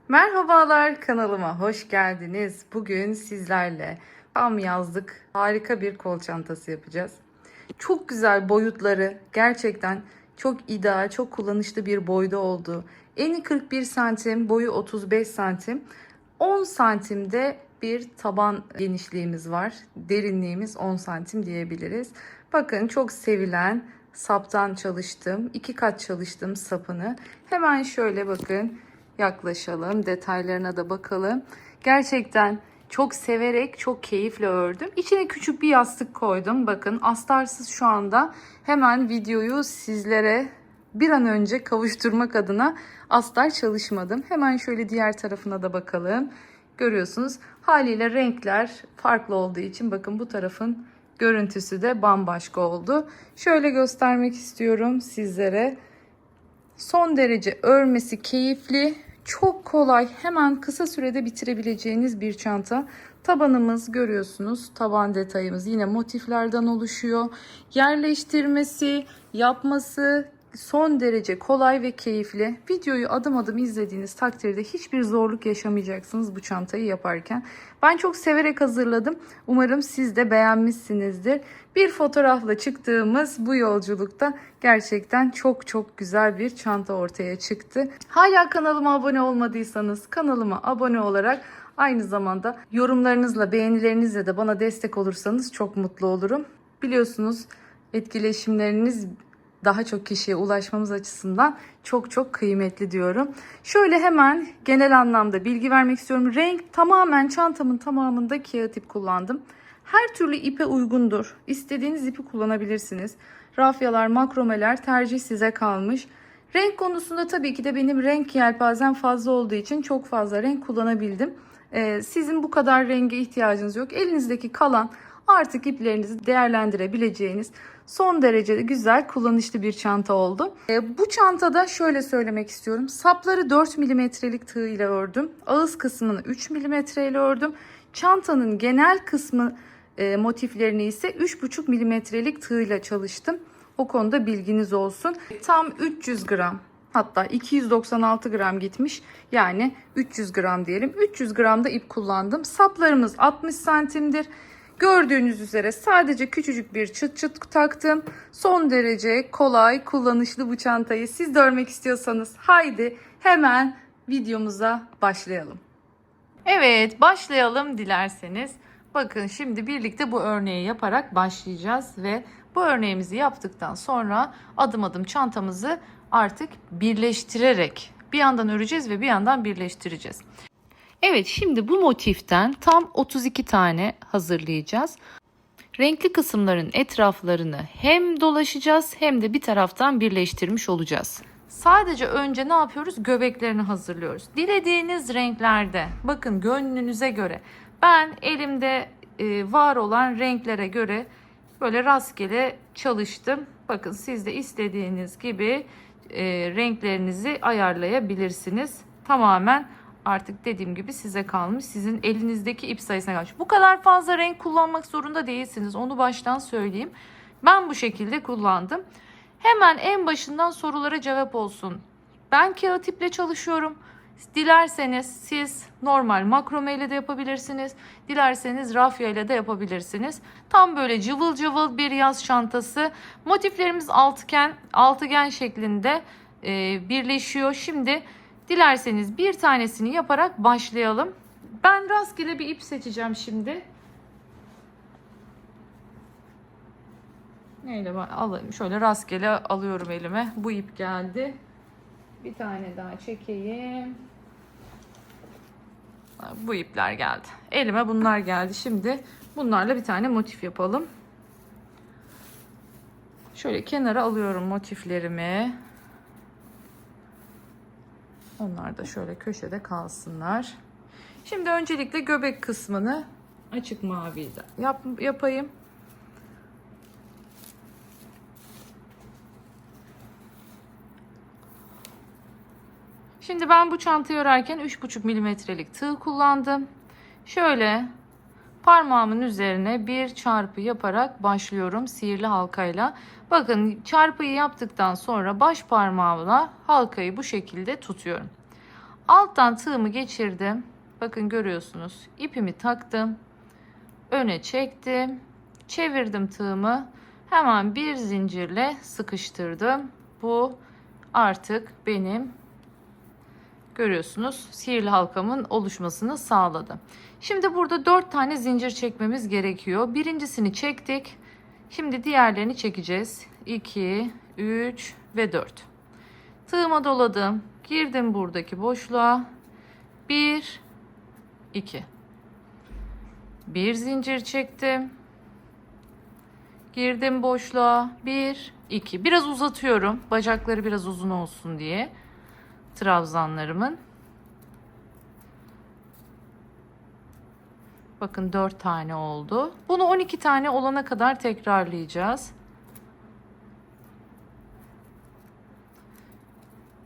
Merhabalar, kanalıma hoş geldiniz. Bugün sizlerle tam yazlık harika bir kol çantası yapacağız. Çok güzel boyutları, gerçekten çok ideal, çok kullanışlı bir boyda oldu. Eni 41 santim, boyu 35 santim. 10 santimde bir taban genişliğimiz var. Derinliğimiz 10 santim diyebiliriz. Bakın, çok sevilen saptan çalıştım. 2 kat çalıştım sapını. Hemen şöyle bakın, yaklaşalım. Detaylarına da bakalım. Gerçekten çok severek, çok keyifle ördüm. İçine küçük bir yastık koydum. Bakın, astarsız şu anda hemen videoyu sizlere bir an önce kavuşturmak adına astar çalışmadım. Hemen şöyle diğer tarafına da bakalım. Görüyorsunuz, haliyle renkler farklı olduğu için bakın bu tarafın görüntüsü de bambaşka oldu. Şöyle göstermek istiyorum sizlere. Son derece örmesi keyifli, çok kolay, hemen kısa sürede bitirebileceğiniz bir çanta. Tabanımız, görüyorsunuz, taban detayımız yine motiflerden oluşuyor. Yerleştirmesi, yapması son derece kolay ve keyifli. Videoyu adım adım izlediğiniz takdirde hiçbir zorluk yaşamayacaksınız bu çantayı yaparken. Ben çok severek hazırladım. Umarım siz de beğenmişsinizdir. Bir fotoğrafla çıktığımız bu yolculukta gerçekten çok güzel bir çanta ortaya çıktı. Hala kanalıma abone olmadıysanız kanalıma abone olarak aynı zamanda yorumlarınızla, beğenilerinizle de bana destek olursanız çok mutlu olurum. Biliyorsunuz, etkileşimleriniz daha çok kişiye ulaşmamız açısından çok kıymetli diyorum. Şöyle hemen genel anlamda bilgi vermek istiyorum. Renk tamamen çantamın tamamında kağıt ip kullandım. Her türlü ipe uygundur. İstediğiniz ipi kullanabilirsiniz. Rafyalar, makromeler tercih size kalmış. Renk konusunda tabii ki de benim renk yelpazem fazla olduğu için çok fazla renk kullanabildim. Sizin bu kadar renge ihtiyacınız yok. Elinizdeki kalan artık iplerinizi değerlendirebileceğiniz son derece güzel, kullanışlı bir çanta oldu. Bu çantada şöyle söylemek istiyorum. Sapları 4 milimetrelik tığ ile ördüm. Ağız kısmını 3 milimetre ile ördüm. Çantanın genel kısmı motiflerini ise 3,5 milimetrelik tığ ile çalıştım. O konuda bilginiz olsun. Tam 300 gram, hatta 296 gram gitmiş. Yani 300 gram diyelim. 300 gram da ip kullandım. Saplarımız 60 santimdir. Gördüğünüz üzere sadece küçücük bir çıt çıt taktım. Son derece kolay, kullanışlı bu çantayı siz de örmek istiyorsanız haydi hemen videomuza başlayalım. Evet, başlayalım dilerseniz. Bakın, şimdi birlikte bu örneği yaparak başlayacağız ve bu örneğimizi yaptıktan sonra adım adım çantamızı artık birleştirerek bir yandan öreceğiz ve bir yandan birleştireceğiz. Evet, şimdi bu motiften tam 32 tane hazırlayacağız. Renkli kısımların etraflarını hem dolaşacağız hem de bir taraftan birleştirmiş olacağız. Sadece önce ne yapıyoruz? Göbeklerini hazırlıyoruz. Dilediğiniz renklerde, bakın gönlünüze göre. Ben elimde var olan renklere göre böyle rastgele çalıştım. Bakın, siz de istediğiniz gibi renklerinizi ayarlayabilirsiniz. Tamamen artık dediğim gibi size kalmış. Sizin elinizdeki ip sayısına kalmış. Bu kadar fazla renk kullanmak zorunda değilsiniz. Onu baştan söyleyeyim. Ben bu şekilde kullandım. Hemen en başından sorulara cevap olsun. Ben kağıt iple çalışıyorum. Dilerseniz siz normal makrome ile de yapabilirsiniz. Dilerseniz rafya ile de yapabilirsiniz. Tam böyle cıvıl cıvıl bir yaz çantası. Motiflerimiz altıgen şeklinde birleşiyor. Şimdi dilerseniz bir tanesini yaparak başlayalım. Ben rastgele bir ip seçeceğim şimdi. Neyle alayım? Şöyle rastgele alıyorum elime. Bu ip geldi. Bir tane daha çekeyim. Bu ipler geldi. Elime bunlar geldi. Şimdi bunlarla bir tane motif yapalım. Şöyle kenara alıyorum motiflerimi. Onlar da şöyle köşede kalsınlar. Şimdi öncelikle göbek kısmını açık maviyle yapayım. Şimdi ben bu çantayı örerken 3,5 milimetrelik tığ kullandım. Şöyle parmağımın üzerine bir çarpı yaparak başlıyorum sihirli halkayla. Bakın, çarpıyı yaptıktan sonra baş parmağımla halkayı bu şekilde tutuyorum. Alttan tığımı geçirdim. Bakın görüyorsunuz. İpimi taktım. Öne çektim. Çevirdim tığımı. Hemen bir zincirle sıkıştırdım. Bu artık benim, görüyorsunuz, sihirli halkamın oluşmasını sağladı. Şimdi burada 4 tane zincir çekmemiz gerekiyor. Birincisini çektik. Şimdi diğerlerini çekeceğiz. 2, 3 ve 4. Tığıma doladım. Girdim buradaki boşluğa. 1, 2. Bir zincir çektim. Girdim boşluğa. 1, 2. Biraz uzatıyorum. Bacakları biraz uzun olsun diye. Trabzanlarımın. Bakın 4 tane oldu. Bunu 12 tane olana kadar tekrarlayacağız.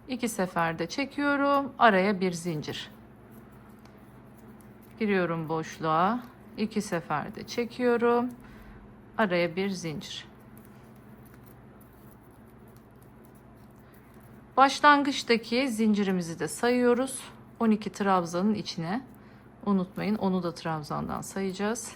2 seferde çekiyorum. Araya bir zincir. Giriyorum boşluğa. 2 seferde çekiyorum. Araya bir zincir. Başlangıçtaki zincirimizi de sayıyoruz. 12 trabzanın içine. Unutmayın, onu da trabzandan sayacağız.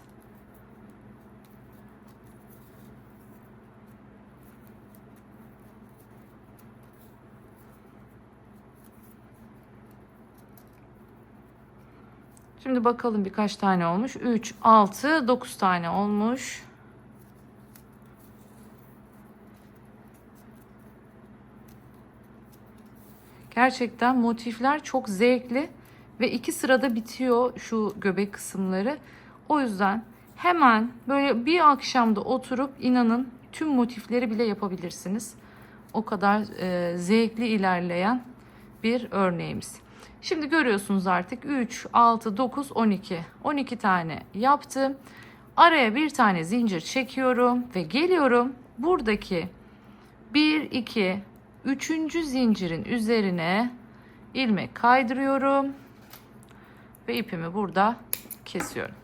Şimdi bakalım birkaç tane olmuş. 3, 6, 9 tane olmuş. Gerçekten motifler çok zevkli ve 2 sırada bitiyor şu göbek kısımları. O yüzden hemen böyle bir akşamda oturup inanın tüm motifleri bile yapabilirsiniz. O kadar zevkli ilerleyen bir örneğimiz. Şimdi görüyorsunuz artık 3, 6, 9, 12. 12 tane yaptım. Araya bir tane zincir çekiyorum ve geliyorum. Buradaki 1, 2, 3. zincirin üzerine ilmek kaydırıyorum ve ipimi burada kesiyorum.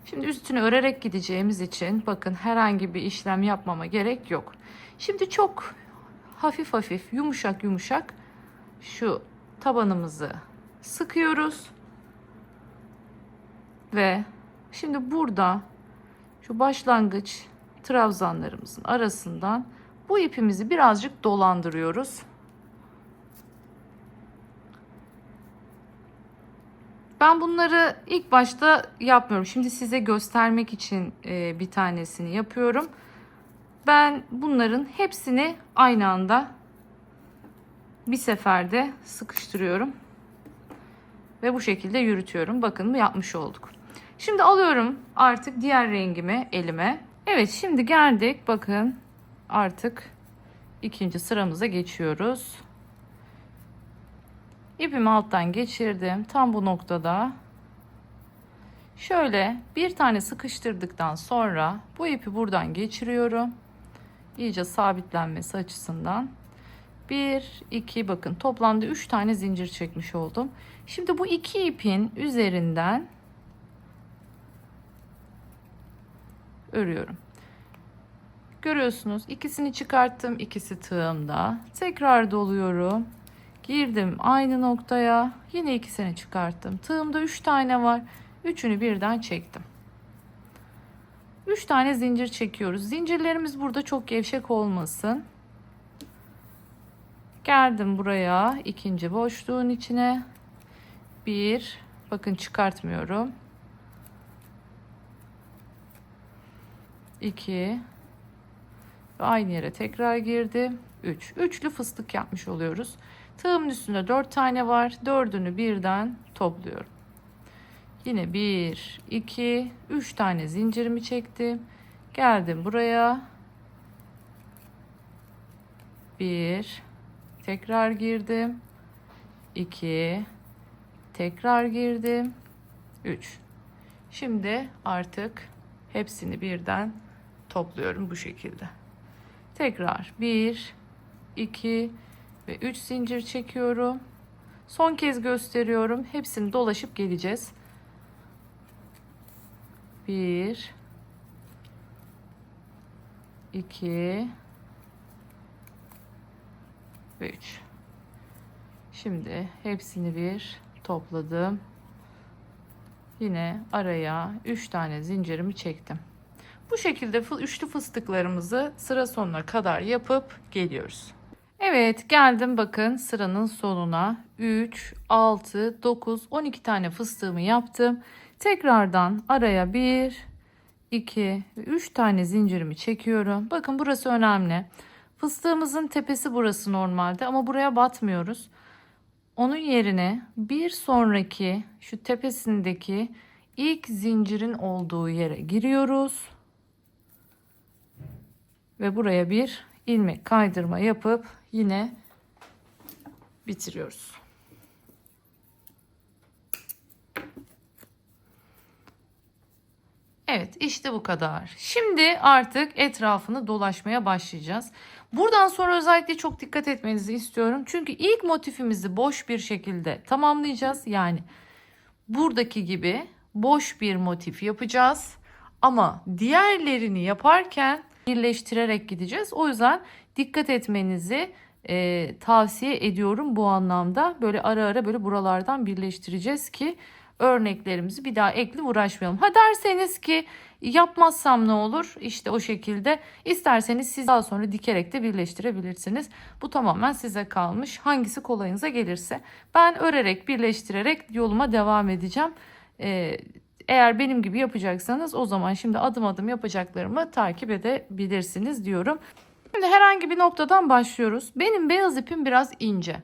Şimdi üstünü örerek gideceğimiz için bakın herhangi bir işlem yapmama gerek yok. Şimdi çok hafif hafif, yumuşak yumuşak şu tabanımızı sıkıyoruz ve şimdi burada şu başlangıç trabzanlarımızın arasından bu ipimizi birazcık dolandırıyoruz. Ben bunları ilk başta yapmıyorum. Şimdi size göstermek için bir tanesini yapıyorum. Ben bunların hepsini aynı anda bir seferde sıkıştırıyorum. Ve bu şekilde yürütüyorum. Bakın yapmış olduk. Şimdi alıyorum artık diğer rengimi elime. Evet, şimdi geldik. Bakın artık ikinci sıramıza geçiyoruz. İpimi alttan geçirdim. Tam bu noktada şöyle bir tane sıkıştırdıktan sonra bu ipi buradan geçiriyorum. İyice sabitlenmesi açısından. 1, 2, bakın toplamda 3 tane zincir çekmiş oldum. Şimdi bu iki ipin üzerinden örüyorum. Görüyorsunuz, ikisini çıkarttım, ikisi tığımda. Tekrar doluyorum. Girdim aynı noktaya. Yine ikisini çıkarttım. Tığımda 3 tane var. Üçünü birden çektim. 3 tane zincir çekiyoruz. Zincirlerimiz burada çok gevşek olmasın. Geldim buraya, ikinci boşluğun içine. 1, bakın çıkartmıyorum. 2 ve aynı yere tekrar girdim. 3. Üçlü fıstık yapmış oluyoruz. Tığımın üstünde 4 tane var. 4'ünü birden topluyorum. Yine 1, 2, 3 tane zincirimi çektim. Geldim buraya. 1, tekrar girdim. 2, tekrar girdim. 3. Şimdi artık hepsini birden topluyorum bu şekilde. Tekrar 1, 2 ve 3 zincir çekiyorum. Son kez gösteriyorum. Hepsini dolaşıp geleceğiz. 1, 2 ve 3. Şimdi hepsini bir topladım. Yine araya 3 tane zincirimi çektim. Bu şekilde üçlü fıstıklarımızı sıra sonuna kadar yapıp geliyoruz. Evet, geldim bakın sıranın sonuna. 3, 6, 9, 12 tane fıstığımı yaptım. Tekrardan araya 1, 2 ve 3 tane zincirimi çekiyorum. Bakın burası önemli. Fıstığımızın tepesi burası normalde ama buraya batmıyoruz. Onun yerine bir sonraki şu tepesindeki ilk zincirin olduğu yere giriyoruz. Ve buraya bir ilmek kaydırma yapıp yine bitiriyoruz. Evet, işte bu kadar. Şimdi artık etrafını dolaşmaya başlayacağız. Buradan sonra özellikle çok dikkat etmenizi istiyorum. Çünkü ilk motifimizi boş bir şekilde tamamlayacağız. Yani buradaki gibi boş bir motif yapacağız. Ama diğerlerini yaparken birleştirerek gideceğiz. O yüzden dikkat etmenizi tavsiye ediyorum bu anlamda. Böyle ara ara böyle buralardan birleştireceğiz ki örneklerimizi bir daha ekleyip uğraşmayalım. Ha derseniz ki yapmazsam ne olur? İşte o şekilde isterseniz siz daha sonra dikerek de birleştirebilirsiniz. Bu tamamen size kalmış. Hangisi kolayınıza gelirse. Ben örerek birleştirerek yoluma devam edeceğim. Eğer benim gibi yapacaksanız o zaman şimdi adım adım yapacaklarımı takip edebilirsiniz diyorum. Şimdi herhangi bir noktadan başlıyoruz. Benim beyaz ipim biraz ince.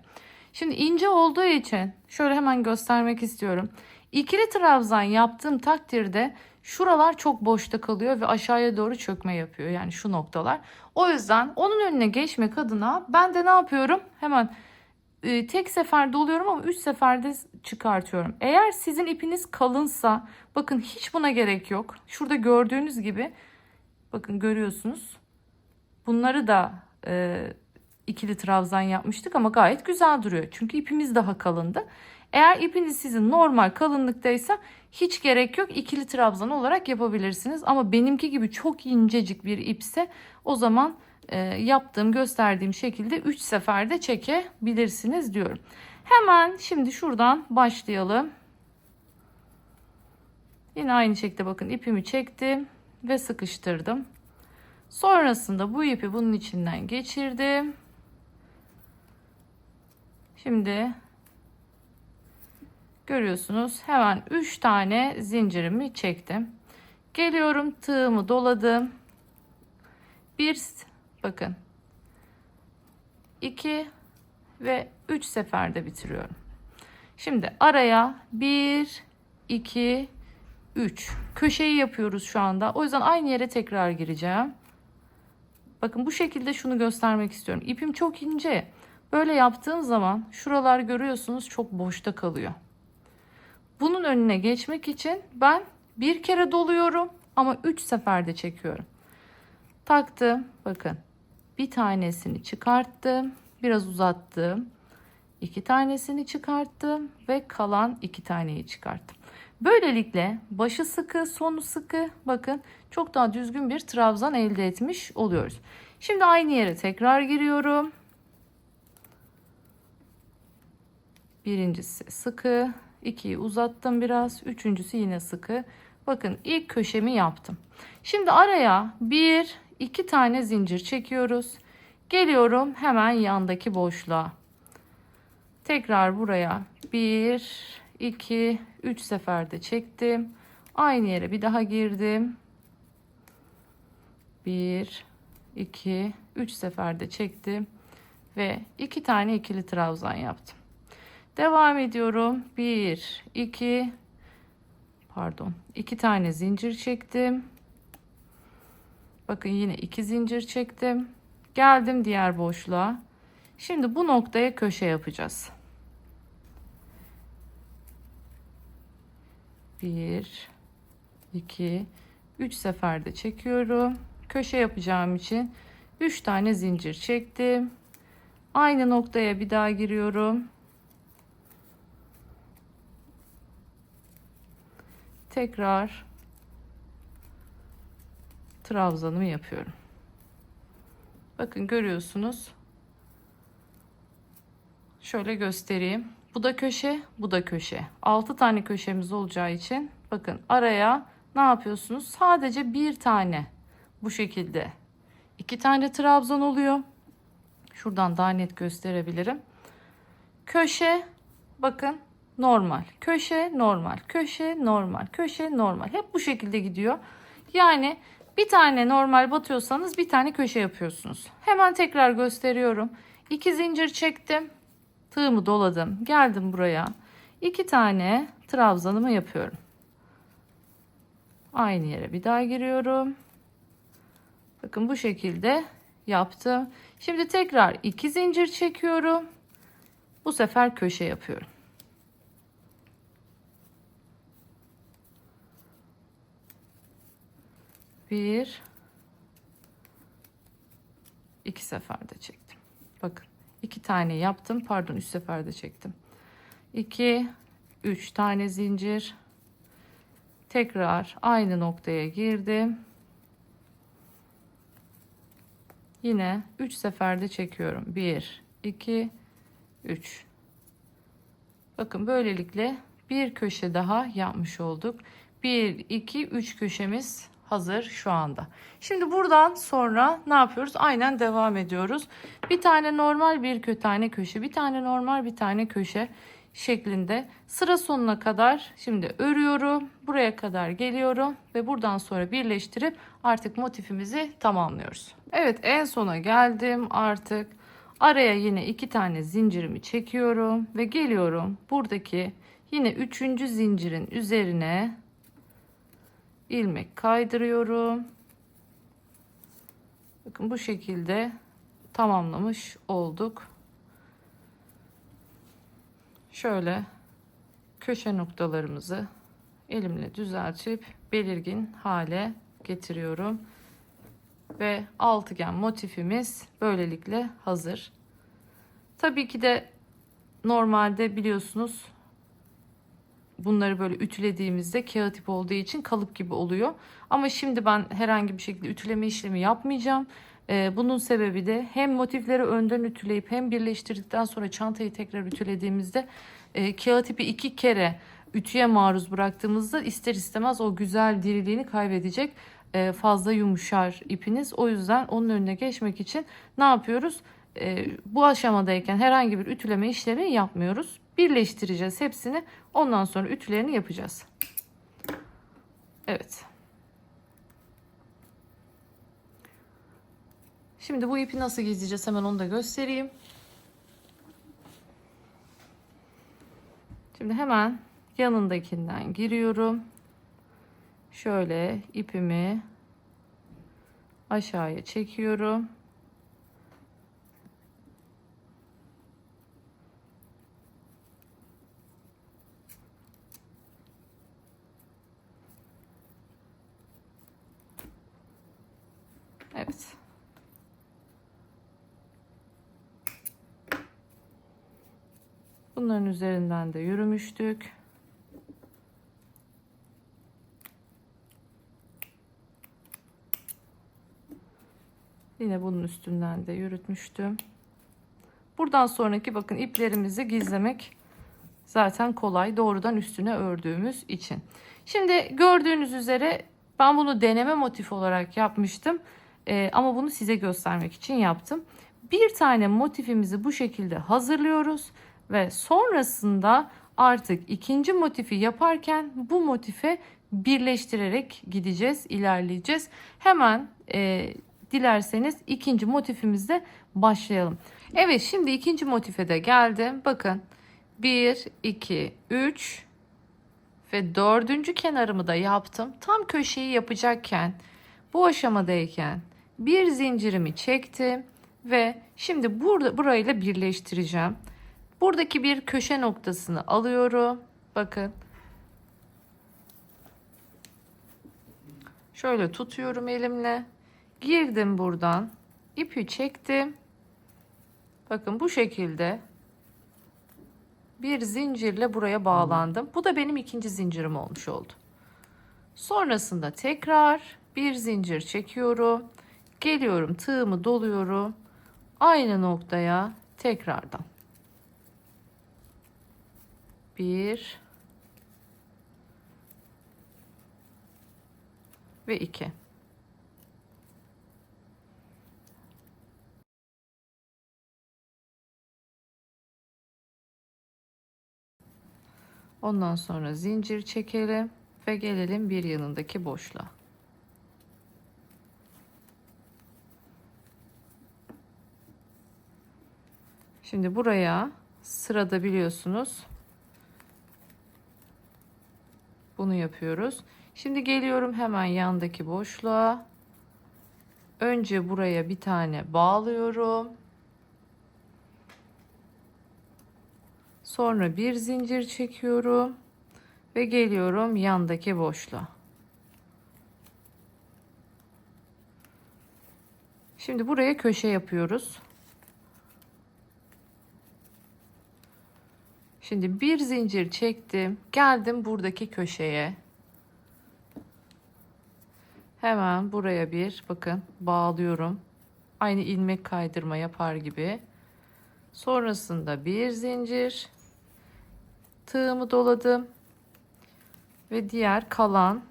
Şimdi ince olduğu için şöyle hemen göstermek istiyorum. İkili trabzan yaptığım takdirde şuralar çok boşta kalıyor ve aşağıya doğru çökme yapıyor. Yani şu noktalar. O yüzden onun önüne geçmek adına ben de ne yapıyorum? Hemen tek seferde doluyorum ama 3 seferde çıkartıyorum. Eğer sizin ipiniz kalınsa bakın hiç buna gerek yok. Şurada gördüğünüz gibi bakın görüyorsunuz. Bunları da ikili trabzan yapmıştık ama gayet güzel duruyor. Çünkü ipimiz daha kalındı. Eğer ipiniz sizin normal kalınlıktaysa hiç gerek yok. İkili trabzan olarak yapabilirsiniz. Ama benimki gibi çok incecik bir ipse o zaman yaptığım gösterdiğim şekilde 3 seferde çekebilirsiniz diyorum. Hemen şimdi şuradan başlayalım. Yine aynı şekilde bakın ipimi çektim ve sıkıştırdım. Sonrasında bu ipi bunun içinden geçirdim. Şimdi görüyorsunuz hemen 3 tane zincirimi çektim. Geliyorum tığımı doladım. Bir bakın 2 ve 3 seferde bitiriyorum. Şimdi araya 1 2 3 köşeyi yapıyoruz şu anda. O yüzden aynı yere tekrar gireceğim. Bakın bu şekilde şunu göstermek istiyorum. İpim çok ince. Böyle yaptığım zaman şuralar görüyorsunuz çok boşta kalıyor. Bunun önüne geçmek için ben bir kere doluyorum ama 3 seferde çekiyorum. Taktım. Bakın bir tanesini çıkarttım. Biraz uzattım. 2 tanesini çıkarttım ve kalan 2 taneyi çıkarttım. Böylelikle başı sıkı, sonu sıkı, bakın çok daha düzgün bir trabzan elde etmiş oluyoruz. Şimdi aynı yere tekrar giriyorum. Birincisi sıkı, 2'yi uzattım biraz, üçüncüsü yine sıkı. Bakın ilk köşemi yaptım. Şimdi araya 1 2 tane zincir çekiyoruz. Geliyorum hemen yandaki boşluğa. Tekrar buraya 1 2 3 seferde çektim. Aynı yere bir daha girdim. 1 2 3 seferde çektim ve 2 tane ikili trabzan yaptım. Devam ediyorum. 1 2 pardon 2 tane zincir çektim. Bakın yine 2 zincir çektim. Geldim diğer boşluğa. Şimdi bu noktaya köşe yapacağız. 1 2 3 seferde çekiyorum. Köşe yapacağım için 3 tane zincir çektim. Aynı noktaya bir daha giriyorum. Tekrar trabzanımı yapıyorum. Bakın görüyorsunuz. Şöyle göstereyim. Bu da köşe, bu da köşe. 6 tane köşemiz olacağı için bakın araya ne yapıyorsunuz? Sadece bir tane bu şekilde 2 tane trabzan oluyor. Şuradan daha net gösterebilirim. Köşe bakın normal, köşe normal, köşe normal, köşe normal. Hep bu şekilde gidiyor. Yani bir tane normal batıyorsanız bir tane köşe yapıyorsunuz. Hemen tekrar gösteriyorum. 2 zincir çektim. Tığımı doladım. Geldim buraya. 2 tane trabzanımı yapıyorum. Aynı yere bir daha giriyorum. Bakın bu şekilde yaptım. Şimdi tekrar 2 zincir çekiyorum. Bu sefer köşe yapıyorum. Bir, iki seferde çektim. Bakın 2 tane yaptım. Pardon 3 seferde çektim. 2, 3 tane zincir. Tekrar aynı noktaya girdim. Yine 3 seferde çekiyorum. 1, 2, 3. Bakın böylelikle bir köşe daha yapmış olduk. 1, 2, 3 köşemiz hazır şu anda. Şimdi buradan sonra ne yapıyoruz? Aynen devam ediyoruz. Bir tane normal, bir tane köşe, bir tane normal, bir tane köşe şeklinde sıra sonuna kadar şimdi örüyorum. Buraya kadar geliyorum ve buradan sonra birleştirip artık motifimizi tamamlıyoruz. Evet, en sona geldim artık. Araya yine 2 tane zincirimi çekiyorum ve geliyorum. Buradaki yine 3. zincirin üzerine ilmek kaydırıyorum. Bakın bu şekilde tamamlamış olduk. Şöyle köşe noktalarımızı elimle düzeltip belirgin hale getiriyorum. Ve altıgen motifimiz böylelikle hazır. Tabii ki de normalde biliyorsunuz bunları böyle ütülediğimizde kağıt ip olduğu için kalıp gibi oluyor. Ama şimdi ben herhangi bir şekilde ütüleme işlemi yapmayacağım. Bunun sebebi de hem motifleri önden ütüleyip hem birleştirdikten sonra çantayı tekrar ütülediğimizde kağıt ipi 2 kere ütüye maruz bıraktığımızda ister istemez o güzel diriliğini kaybedecek. Fazla yumuşar ipiniz. O yüzden onun önüne geçmek için ne yapıyoruz? Bu aşamadayken herhangi bir ütüleme işlemi yapmıyoruz. Birleştireceğiz hepsini. Ondan sonra ütülerini yapacağız. Evet. Şimdi bu ipi nasıl gizleyeceğiz hemen onu da göstereyim. Şimdi hemen yanındakinden giriyorum. Şöyle ipimi aşağıya çekiyorum. Evet. Bunların üzerinden de yürümüştük. Yine bunun üstünden de yürütmüştüm. Buradan sonraki bakın iplerimizi gizlemek zaten kolay. Doğrudan üstüne ördüğümüz için. Şimdi gördüğünüz üzere ben bunu deneme motifi olarak yapmıştım. Ama bunu size göstermek için yaptım. Bir tane motifimizi bu şekilde hazırlıyoruz. Ve sonrasında artık ikinci motifi yaparken bu motife birleştirerek gideceğiz, ilerleyeceğiz. Hemen dilerseniz ikinci motifimizde başlayalım. Evet, şimdi ikinci motife de geldim. Bakın 1, 2, 3 ve 4. kenarımı da yaptım. Tam köşeyi yapacakken bu aşamadayken bir zincirimi çektim ve şimdi burayla birleştireceğim. Buradaki bir köşe noktasını alıyorum. Bakın. Şöyle tutuyorum elimle. Girdim buradan. İpi çektim. Bakın bu şekilde bir zincirle buraya bağlandım. Bu da benim ikinci zincirim olmuş oldu. Sonrasında tekrar bir zincir çekiyorum. Geliyorum, tığımı doluyorum. Aynı noktaya tekrardan. 1 ve 2. Ondan sonra zincir çekelim ve gelelim bir yanındaki boşluğa. Şimdi buraya sırada biliyorsunuz bunu yapıyoruz. Şimdi geliyorum hemen yandaki boşluğa. Önce buraya bir tane bağlıyorum. Sonra bir zincir çekiyorum ve geliyorum yandaki boşluğa. Şimdi buraya köşe yapıyoruz. Şimdi bir zincir çektim. Geldim buradaki köşeye. Hemen buraya bir bakın bağlıyorum. Aynı ilmek kaydırma yapar gibi. Sonrasında bir zincir. Tığımı doladım. Ve diğer kalan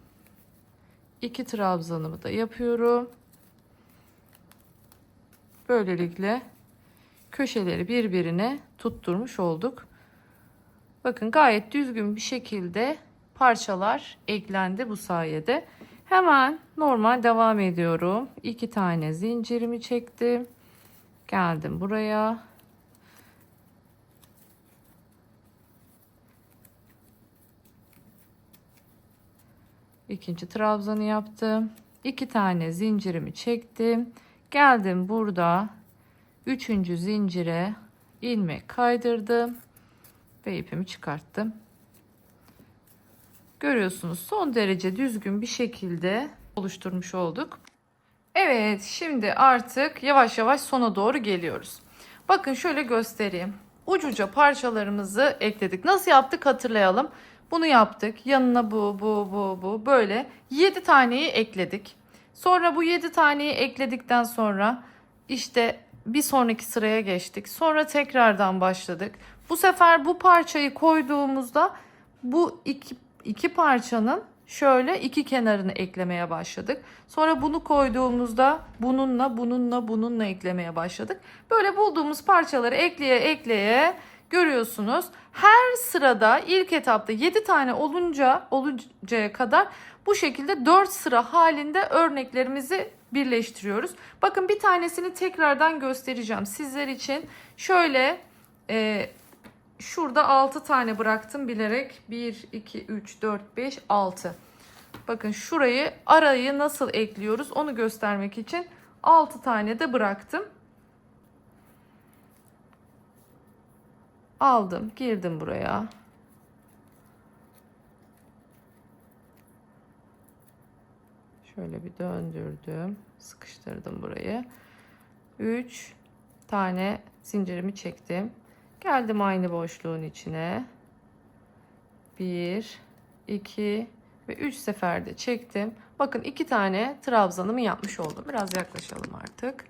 2 trabzanımı da yapıyorum. Böylelikle köşeleri birbirine tutturmuş olduk. Bakın gayet düzgün bir şekilde parçalar eklendi bu sayede. Hemen normal devam ediyorum. 2 tane zincirimi çektim. Geldim buraya. İkinci trabzanı yaptım. 2 tane zincirimi çektim. Geldim burada. Üçüncü zincire ilmek kaydırdım ve ipimi çıkarttım. Görüyorsunuz son derece düzgün bir şekilde oluşturmuş olduk. Evet, şimdi artık yavaş yavaş sona doğru geliyoruz. Bakın şöyle göstereyim. Ucuca parçalarımızı ekledik. Nasıl yaptık hatırlayalım. Bunu yaptık. Yanına bu böyle 7 taneyi ekledik. Sonra bu 7 taneyi ekledikten sonra işte bir sonraki sıraya geçtik. Sonra tekrardan başladık. Bu sefer bu parçayı koyduğumuzda bu iki parçanın şöyle iki kenarını eklemeye başladık. Sonra bunu koyduğumuzda bununla eklemeye başladık. Böyle bulduğumuz parçaları ekleye görüyorsunuz. Her sırada ilk etapta 7 tane oluncaya kadar bu şekilde 4 sıra halinde örneklerimizi birleştiriyoruz. Bakın bir tanesini tekrardan göstereceğim sizler için. Şöyle şurada 6 tane bıraktım bilerek. 1, 2, 3, 4, 5, 6. Bakın şurayı arayı nasıl ekliyoruz onu göstermek için 6 tane de bıraktım. Aldım, girdim buraya. Şöyle bir döndürdüm, sıkıştırdım burayı. 3 tane zincirimi çektim. Geldim aynı boşluğun içine. 1, 2 ve 3 seferde çektim. Bakın 2 tane trabzanımı yapmış oldum. Biraz yaklaşalım artık.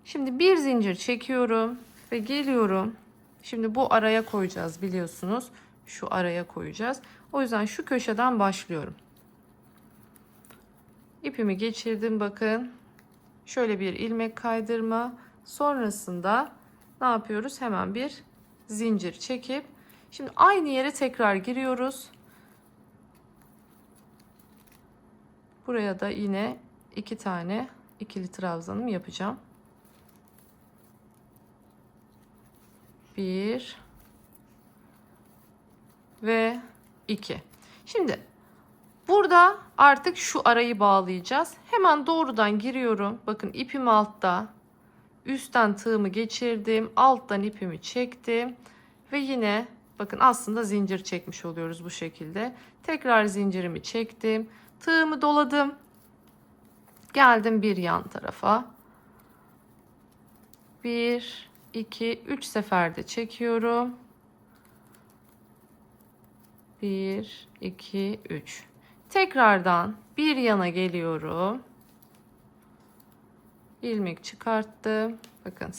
Şimdi bir zincir çekiyorum ve geliyorum. Şimdi bu araya koyacağız biliyorsunuz. Şu araya koyacağız. O yüzden şu köşeden başlıyorum. İpimi geçirdim bakın. Şöyle bir ilmek kaydırma. Sonrasında ne yapıyoruz? Hemen bir zincir çekip şimdi aynı yere tekrar giriyoruz. Buraya da yine 2 tane ikili trabzanım yapacağım. 1 ve 2. Şimdi burada artık şu arayı bağlayacağız. Hemen doğrudan giriyorum. Bakın ipim altta. Üstten tığımı geçirdim. Alttan ipimi çektim. Ve yine bakın aslında zincir çekmiş oluyoruz bu şekilde. Tekrar zincirimi çektim. Tığımı doladım. Geldim bir yan tarafa. 1, 2, 3 seferde çekiyorum. 1, 2, 3. Tekrardan bir yana geliyorum. İlmek çıkarttım. Bakın.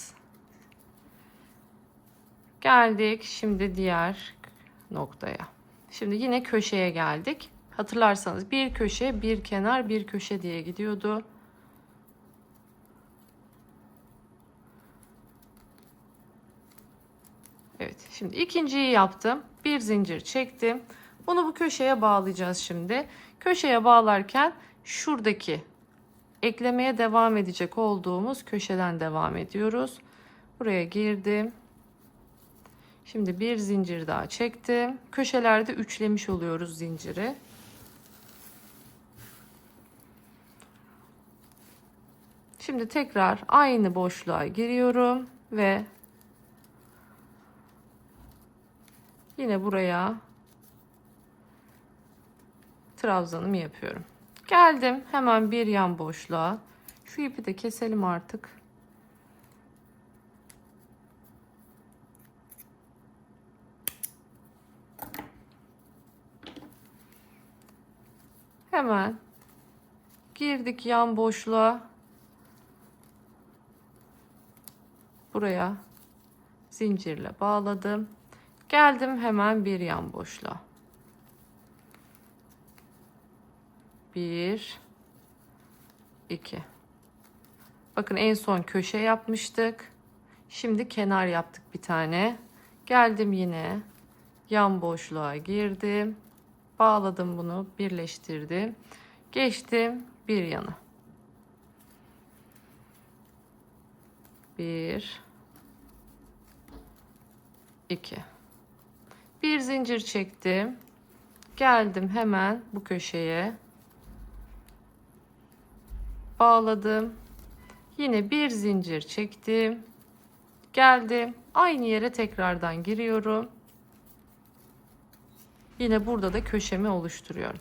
Geldik. Şimdi diğer noktaya. Şimdi yine köşeye geldik. Hatırlarsanız bir köşe, bir kenar, bir köşe diye gidiyordu. Evet, şimdi ikinciyi yaptım. Bir zincir çektim. Bunu bu köşeye bağlayacağız şimdi. Köşeye bağlarken şuradaki eklemeye devam edecek olduğumuz köşeden devam ediyoruz. Buraya girdim. Şimdi bir zincir daha çektim. Köşelerde üçlemiş oluyoruz zinciri. Şimdi tekrar aynı boşluğa giriyorum ve yine buraya trabzanımı yapıyorum. Geldim hemen bir yan boşluğa. Şu ipi de keselim artık. Hemen girdik yan boşluğa. Buraya zincirle bağladım. Geldim hemen bir yan boşluğa. 1 2. Bakın en son köşe yapmıştık. Şimdi kenar yaptık bir tane. Geldim yine yan boşluğa girdim. Bağladım bunu, birleştirdim. Geçtim bir yana. 1 2. Bir zincir çektim. Geldim hemen bu köşeye. Bağladım. Yine bir zincir çektim. Geldim. Aynı yere tekrardan giriyorum. Yine burada da köşemi oluşturuyorum.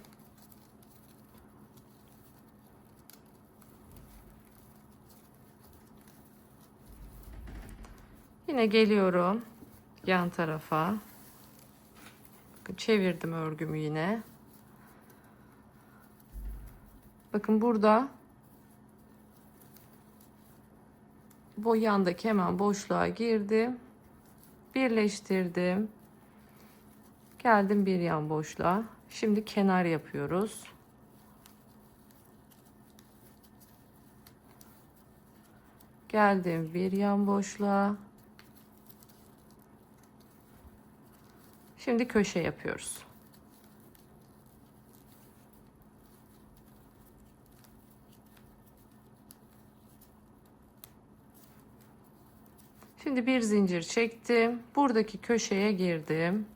Yine geliyorum yan tarafa. Bakın çevirdim örgümü yine. Bakın burada bu yandaki hemen boşluğa girdim. Birleştirdim. Geldim bir yan boşluğa. Şimdi kenar yapıyoruz. Geldim bir yan boşluğa. Şimdi köşe yapıyoruz. Şimdi bir zincir çektim. Buradaki köşeye girdim.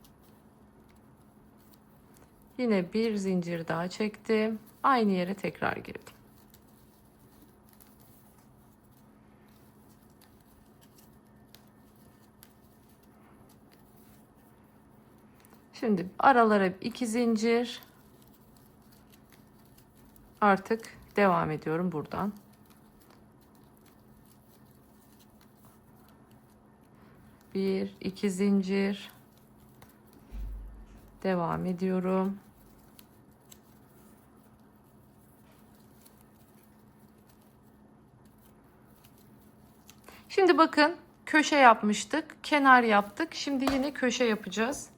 Yine bir zincir daha çektim. Aynı yere tekrar girdim. Şimdi aralara 2 zincir. Artık devam ediyorum buradan. Bir, iki zincir. Devam ediyorum. Şimdi bakın köşe yapmıştık, kenar yaptık. Şimdi yine köşe yapacağız.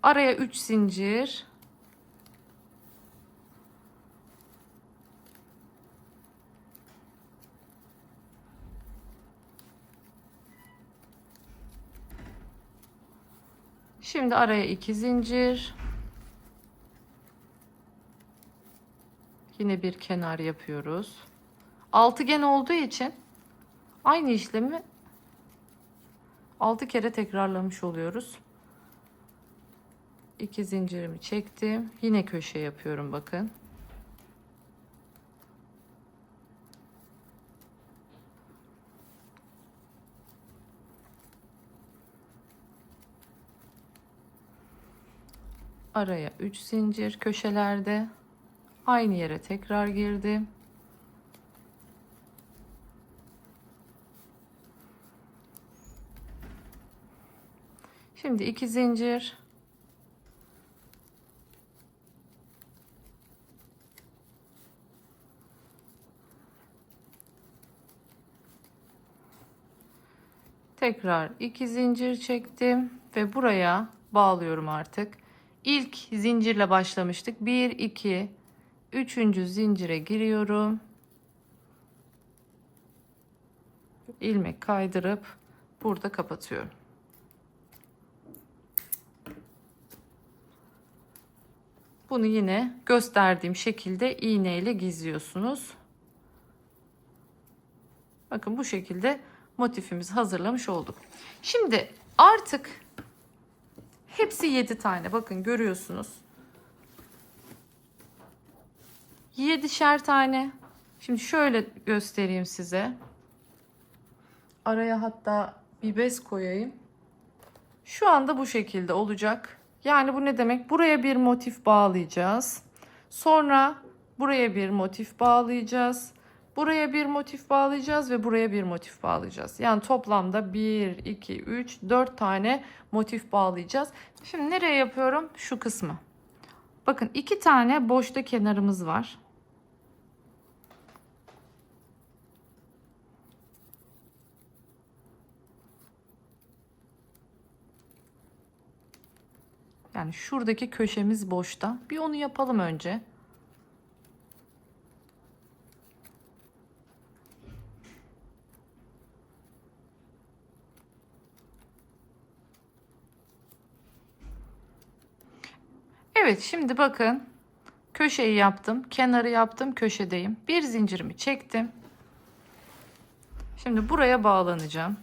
Araya 3 zincir. Şimdi araya 2 zincir. Yine bir kenar yapıyoruz. Altıgen olduğu için aynı işlemi 6 kere tekrarlamış oluyoruz. 2 zincirimi çektim. Yine köşe yapıyorum bakın. Araya 3 zincir köşelerde. Aynı yere tekrar girdim. Şimdi 2 zincir. Tekrar 2 zincir çektim ve buraya bağlıyorum artık. İlk zincirle başlamıştık. 1 2 üçüncü zincire giriyorum. İlmek kaydırıp burada kapatıyorum. Bunu yine gösterdiğim şekilde iğne ile gizliyorsunuz. Bakın bu şekilde motifimizi hazırlamış olduk. Şimdi artık hepsi 7 tane. Bakın görüyorsunuz. 7'şer tane. Şimdi şöyle göstereyim size. Araya hatta bir bez koyayım. Şu anda bu şekilde olacak. Yani bu ne demek? Buraya bir motif bağlayacağız. Sonra buraya bir motif bağlayacağız. Buraya bir motif bağlayacağız ve buraya bir motif bağlayacağız. Yani toplamda 1, 2, 3, 4 tane motif bağlayacağız. Şimdi nereye yapıyorum? Şu kısmı. Bakın 2 tane boşta kenarımız var. Yani şuradaki köşemiz boşta. Bir onu yapalım önce. Evet, şimdi bakın. Köşeyi yaptım, kenarı yaptım, köşedeyim. Bir zincirimi çektim. Şimdi buraya bağlanacağım.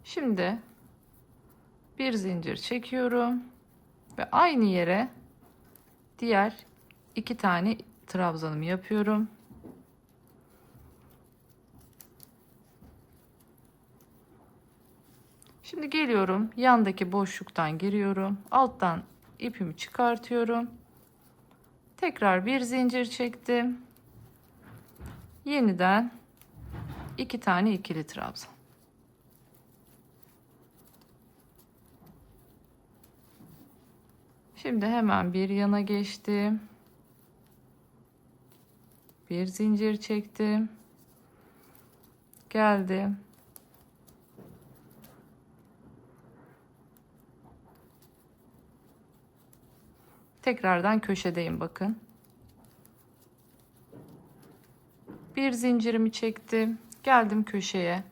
Şimdi bir zincir çekiyorum ve aynı yere diğer 2 tane trabzanımı yapıyorum. Şimdi geliyorum, yandaki boşluktan giriyorum, alttan ipimi çıkartıyorum. Tekrar bir zincir çektim. Yeniden 2 tane ikili trabzan. Şimdi hemen bir yana geçtim. Bir zincir çektim. Geldim. Tekrardan köşedeyim bakın. Bir zincirimi çektim. Geldim köşeye.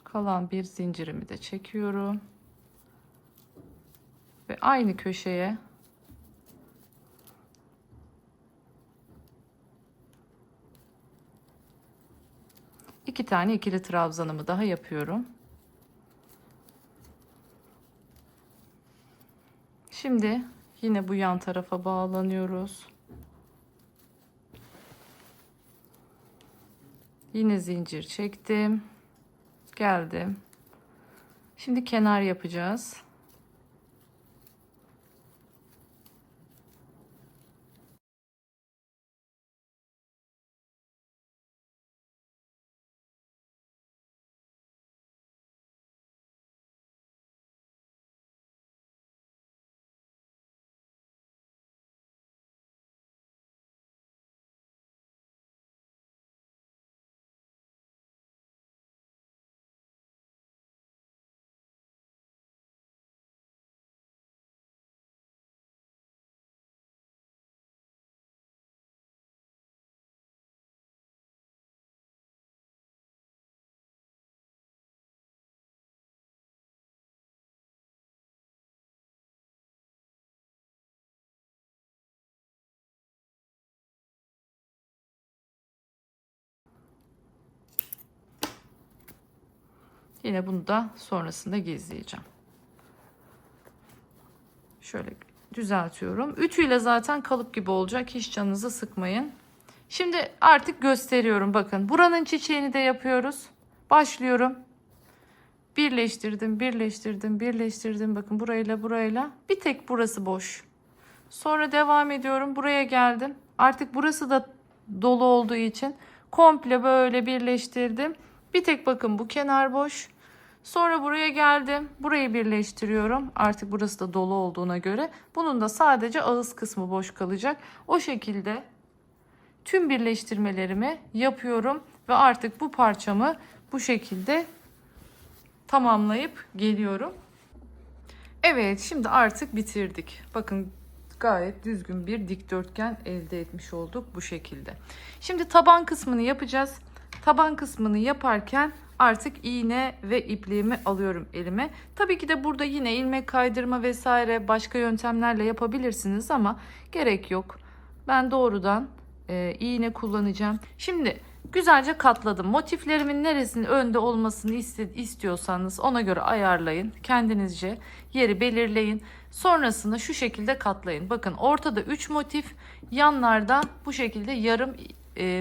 Kalan bir zincirimi de çekiyorum. Ve aynı köşeye iki tane ikili trabzanımı daha yapıyorum. Şimdi yine bu yan tarafa bağlanıyoruz. Yine zincir çektim. Geldim. Şimdi kenar yapacağız. Yine bunu da sonrasında gizleyeceğim. Şöyle düzeltiyorum. Ütüyle zaten kalıp gibi olacak. Hiç canınızı sıkmayın. Şimdi artık gösteriyorum. Bakın buranın çiçeğini de yapıyoruz. Başlıyorum. Birleştirdim, birleştirdim, birleştirdim. Bakın burayla burayla. Bir tek burası boş. Sonra devam ediyorum. Buraya geldim. Artık burası da dolu olduğu için Komple böyle birleştirdim. Bir tek bakın bu kenar boş. Sonra buraya geldim. Burayı birleştiriyorum. Artık burası da dolu olduğuna göre. Bunun da sadece ağız kısmı boş kalacak. O şekilde tüm birleştirmelerimi yapıyorum. Ve artık bu parçamı bu şekilde tamamlayıp geliyorum. Evet, şimdi artık bitirdik. Bakın gayet düzgün bir dikdörtgen elde etmiş olduk bu şekilde. Şimdi taban kısmını yapacağız. Taban kısmını yaparken artık iğne ve ipliğimi alıyorum elime. Tabii ki de burada yine ilmek kaydırma vesaire başka yöntemlerle yapabilirsiniz ama gerek yok. Ben doğrudan iğne kullanacağım. Şimdi güzelce katladım. Motiflerimin neresinin önde olmasını istiyorsanız ona göre ayarlayın. Kendinizce yeri belirleyin. Sonrasında şu şekilde katlayın. Bakın ortada 3 motif, yanlarda bu şekilde yarım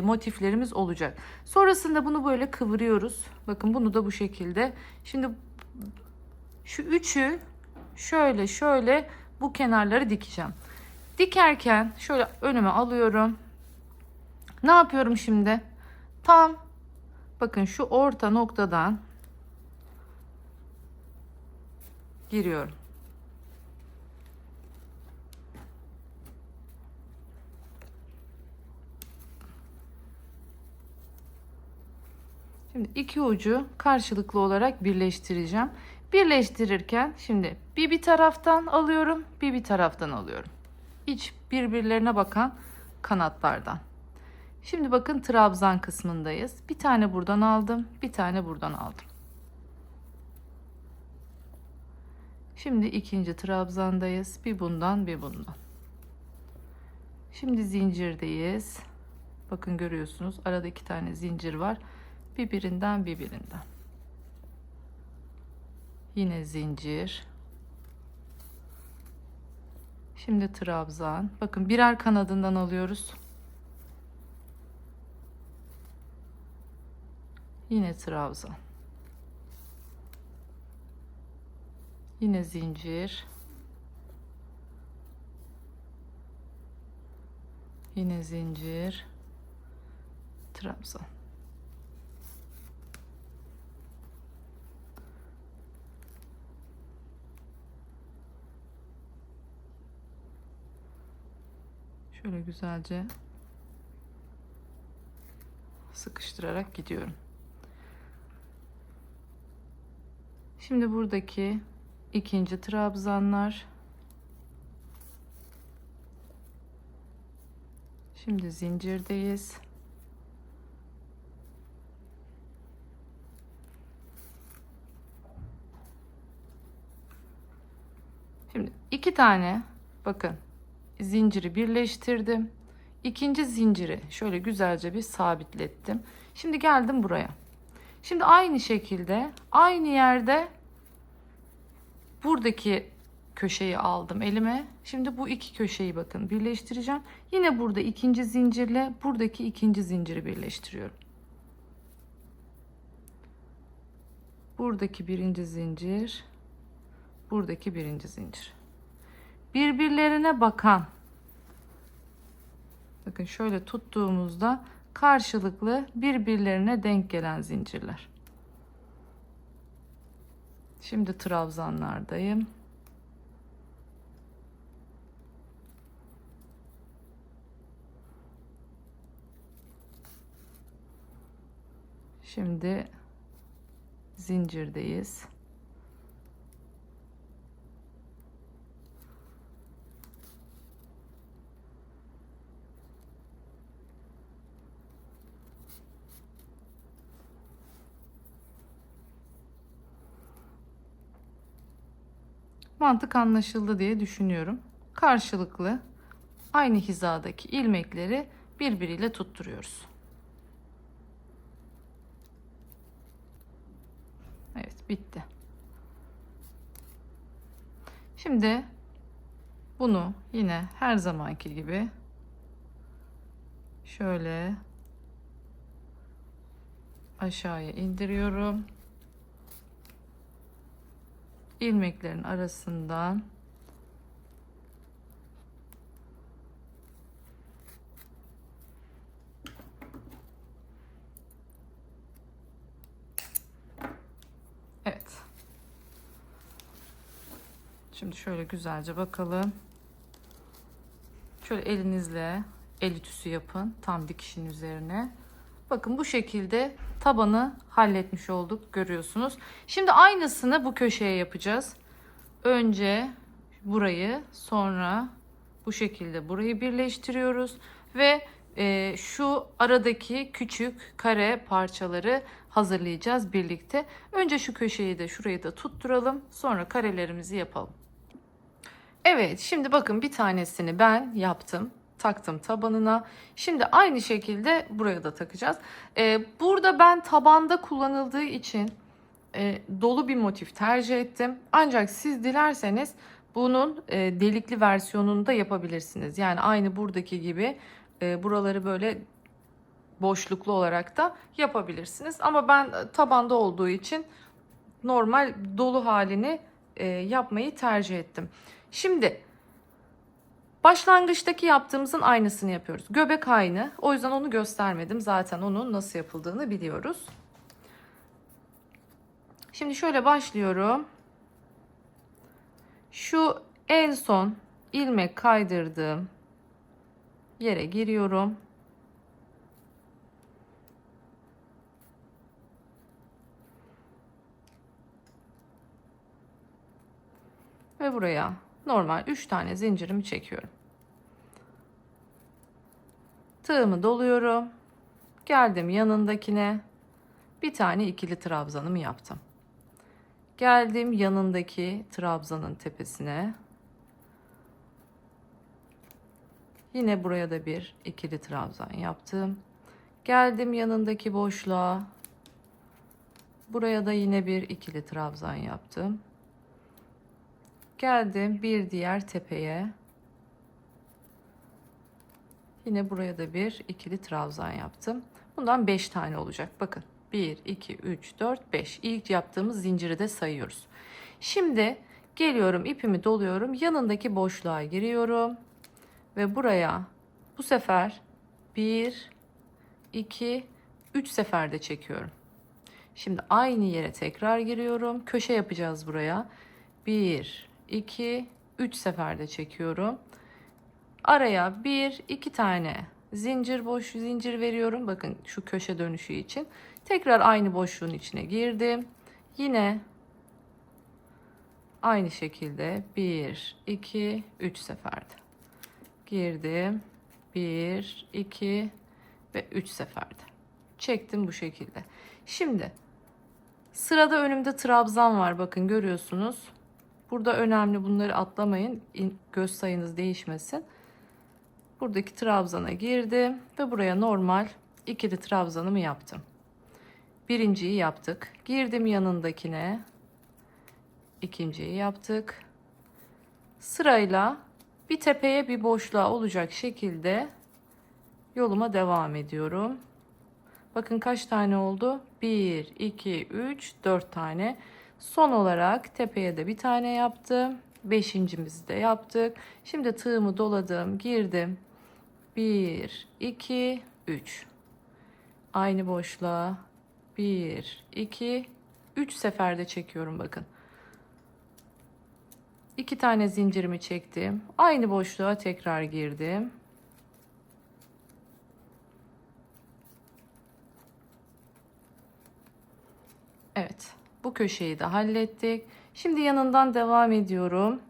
motiflerimiz olacak. Sonrasında bunu böyle kıvırıyoruz. Bakın bunu da bu şekilde. Şimdi şu üçü şöyle bu kenarları dikeceğim. Dikerken şöyle önüme alıyorum. Ne yapıyorum şimdi? Tam bakın şu orta noktadan giriyorum. Şimdi iki ucu karşılıklı olarak birleştireceğim. Birleştirirken şimdi bir taraftan alıyorum, bir taraftan alıyorum. İç birbirlerine bakan kanatlardan. Şimdi bakın trabzan kısmındayız. Bir tane buradan aldım, bir tane buradan aldım. Şimdi ikinci trabzandayız. Bir bundan, bir bundan. Şimdi zincirdeyiz. Bakın görüyorsunuz arada iki tane zincir var. Birbirinden. Yine zincir. Şimdi trabzan. Bakın birer kanadından alıyoruz. Yine trabzan. Yine zincir. Yine zincir. Trabzan. Şöyle güzelce sıkıştırarak gidiyorum. Şimdi buradaki ikinci trabzanlar. Şimdi zincirdeyiz. Şimdi iki tane bakın zinciri birleştirdim. İkinci zinciri şöyle güzelce bir sabitlettim. Şimdi geldim buraya. Şimdi aynı şekilde aynı yerde buradaki köşeyi aldım elime. Şimdi bu iki köşeyi bakın birleştireceğim. Yine burada ikinci zincirle buradaki ikinci zinciri birleştiriyorum. Buradaki birinci zincir, buradaki birinci zincir. Birbirlerine bakan. Bakın şöyle tuttuğumuzda karşılıklı birbirlerine denk gelen zincirler. Şimdi trabzanlardayım. Şimdi zincirdeyiz. Mantık anlaşıldı diye düşünüyorum. Karşılıklı aynı hizadaki ilmekleri birbiriyle tutturuyoruz. Evet, bitti. Şimdi bunu yine her zamanki gibi şöyle aşağıya indiriyorum. İlmeklerin arasından Şimdi şöyle güzelce bakalım. Şöyle elinizle el ütüsü yapın tam dikişin üzerine. Bakın bu şekilde tabanı halletmiş olduk, görüyorsunuz. Şimdi aynısını bu köşeye yapacağız. Önce burayı, sonra bu şekilde burayı birleştiriyoruz ve şu aradaki küçük kare parçaları hazırlayacağız birlikte. Önce şu köşeyi de şurayı da tutturalım, sonra karelerimizi yapalım. Evet, şimdi bakın bir tanesini ben yaptım. Taktım tabanına. Şimdi aynı şekilde buraya da takacağız. Burada ben tabanda kullanıldığı için dolu bir motif tercih ettim. Ancak siz dilerseniz bunun delikli versiyonunu da yapabilirsiniz. Yani aynı buradaki gibi buraları böyle boşluklu olarak da yapabilirsiniz. Ama ben tabanda olduğu için normal dolu halini yapmayı tercih ettim. Şimdi başlangıçtaki yaptığımızın aynısını yapıyoruz. Göbek aynı. O yüzden onu göstermedim. Zaten onun nasıl yapıldığını biliyoruz. Şimdi şöyle başlıyorum. Şu en son ilmek kaydırdığım yere giriyorum. Ve buraya normal 3 tane zincirimi çekiyorum. Tığımı doluyorum. Geldim yanındakine. Bir tane ikili trabzanımı yaptım. Geldim yanındaki trabzanın tepesine. Yine buraya da bir ikili trabzan yaptım. Geldim yanındaki boşluğa. Buraya da yine bir ikili trabzan yaptım. Geldim bir diğer tepeye. Yine buraya da bir ikili trabzan yaptım. Bundan 5 tane olacak. Bakın 1, 2, 3, 4, 5. İlk yaptığımız zinciri de sayıyoruz. Şimdi geliyorum, ipimi doluyorum. Yanındaki boşluğa giriyorum. Ve buraya bu sefer 1, 2, 3 seferde çekiyorum. Şimdi aynı yere tekrar giriyorum. Köşe yapacağız buraya. 1, 2, 3 seferde çekiyorum. Araya 1, 2 tane boş zincir veriyorum. Bakın şu köşe dönüşü için. Tekrar aynı boşluğun içine girdim. Yine aynı şekilde 1, 2, 3 seferde girdim. 1, 2 ve 3 seferde çektim bu şekilde. Şimdi sırada önümde trabzan var. Bakın görüyorsunuz. Burada önemli, bunları atlamayın. Göz sayınız değişmesin. Buradaki trabzana girdim ve buraya normal ikili trabzanımı yaptım. Birinciyi yaptık. Girdim yanındakine. İkinciyi yaptık. Sırayla bir tepeye bir boşluğa olacak şekilde yoluma devam ediyorum. Bakın kaç tane oldu? 1, 2, 3, 4 tane. Son olarak tepeye de bir tane yaptım. Beşincimizi de yaptık. Şimdi tığımı doladım, girdim. 1, 2, 3. Aynı boşluğa 1, 2, 3 seferde çekiyorum bakın. 2 tane zincirimi çektim. Aynı boşluğa tekrar girdim. Evet, bu köşeyi de hallettik. Şimdi yanından devam ediyorum.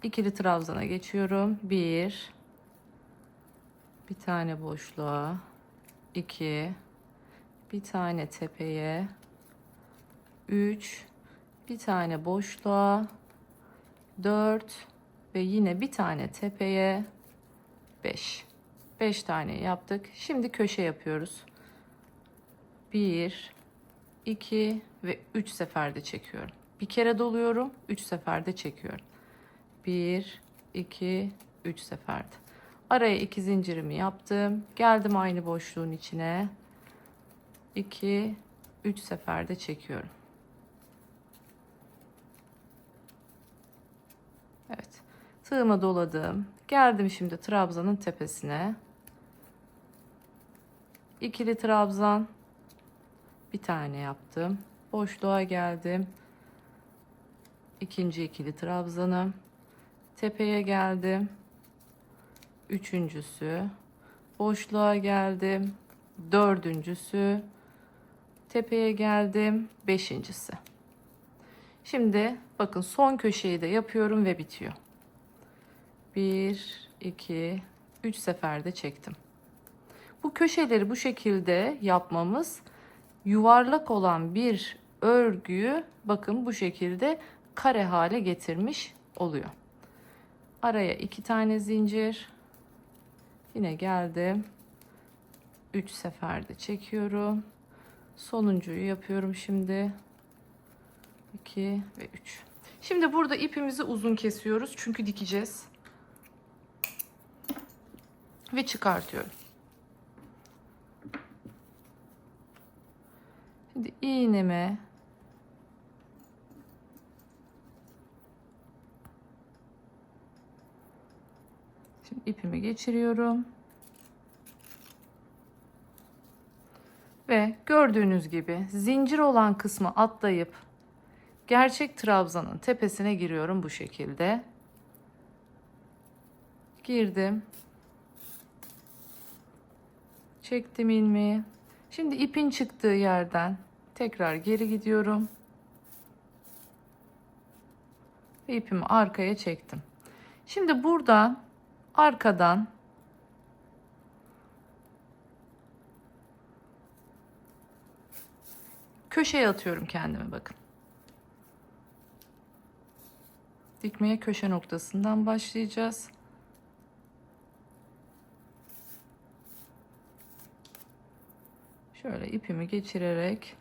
İkili trabzana geçiyorum. 1, bir tane boşluğa, 2, bir tane tepeye, 3, bir tane boşluğa, 4 ve yine bir tane tepeye, 5. 5 tane yaptık. Şimdi köşe yapıyoruz. 1, 2 ve 3 seferde çekiyorum. Bir kere doluyorum, 3 seferde çekiyorum. 1, 2, 3 seferde. Araya 2 zincirimi yaptım. Geldim aynı boşluğun içine. 2, 3 seferde çekiyorum. Evet. Tığıma doladım. Geldim şimdi trabzanın tepesine. İkili trabzan. Bir tane yaptım. Boşluğa geldim. İkinci ikili trabzanım. Tepeye geldim. Üçüncüsü. Boşluğa geldim. Dördüncüsü. Tepeye geldim. Beşincisi. Şimdi bakın son köşeyi de yapıyorum ve bitiyor. 1, 2, 3 seferde çektim. Bu köşeleri bu şekilde yapmamız yuvarlak olan bir örgüyü bakın bu şekilde kare hale getirmiş oluyor. Araya 2 tane zincir. Yine geldim. 3 seferde çekiyorum. Sonuncuyu yapıyorum şimdi. 2 ve 3. Şimdi burada ipimizi uzun kesiyoruz çünkü dikeceğiz. Ve çıkartıyorum. Şimdi iğneme ipimi geçiriyorum. Ve gördüğünüz gibi zincir olan kısmı atlayıp gerçek trabzanın tepesine giriyorum bu şekilde. Girdim. Çektim ilmeği. Şimdi ipin çıktığı yerden tekrar geri gidiyorum. Ve ipimi arkaya çektim. Şimdi buradan arkadan köşeye atıyorum kendimi bakın. Dikmeye köşe noktasından başlayacağız. Şöyle ipimi geçirerek.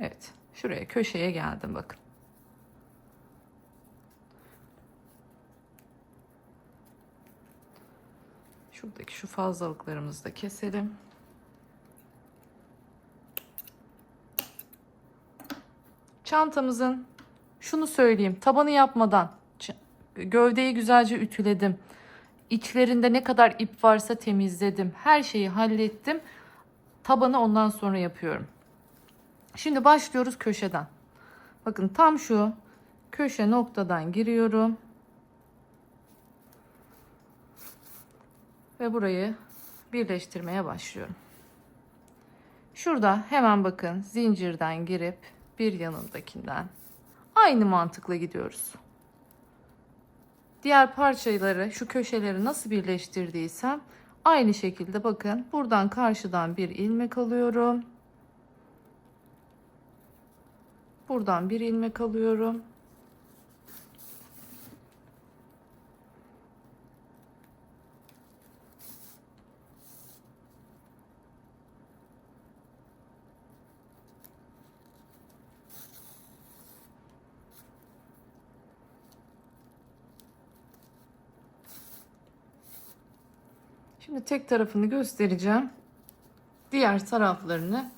Evet, şuraya köşeye geldim bakın. Şuradaki şu fazlalıklarımızı da keselim. Çantamızın şunu söyleyeyim, tabanı yapmadan gövdeyi güzelce ütüledim. İçlerinde ne kadar ip varsa temizledim. Her şeyi hallettim. Tabanı ondan sonra yapıyorum. Şimdi başlıyoruz köşeden. Bakın tam şu köşe noktadan giriyorum. Ve burayı birleştirmeye başlıyorum. Şurada hemen bakın zincirden girip bir yanındakinden aynı mantıkla gidiyoruz. Diğer parçaları, şu köşeleri nasıl birleştirdiysem aynı şekilde bakın buradan karşıdan bir ilmek alıyorum. Buradan bir ilmek alıyorum. Şimdi tek tarafını göstereceğim. Diğer taraflarını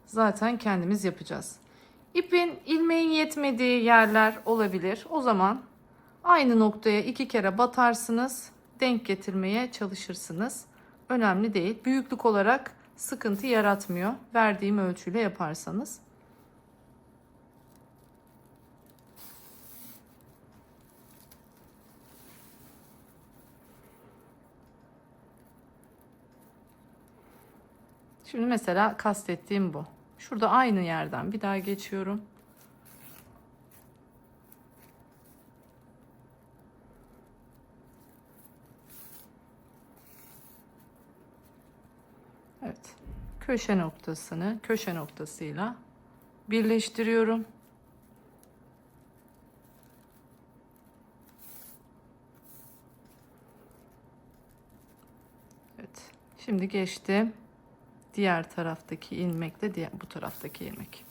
zaten kendimiz yapacağız. İpin, ilmeğin yetmediği yerler olabilir. O zaman aynı noktaya 2 kere batarsınız. Denk getirmeye çalışırsınız. Önemli değil. Büyüklük olarak sıkıntı yaratmıyor. Verdiğim ölçüyle yaparsanız. Şimdi mesela kastettiğim bu. Şurada aynı yerden bir daha geçiyorum. Evet. Köşe noktasını köşe noktasıyla birleştiriyorum. Evet. Şimdi geçtim. Diğer taraftaki ilmek de bu taraftaki ilmek.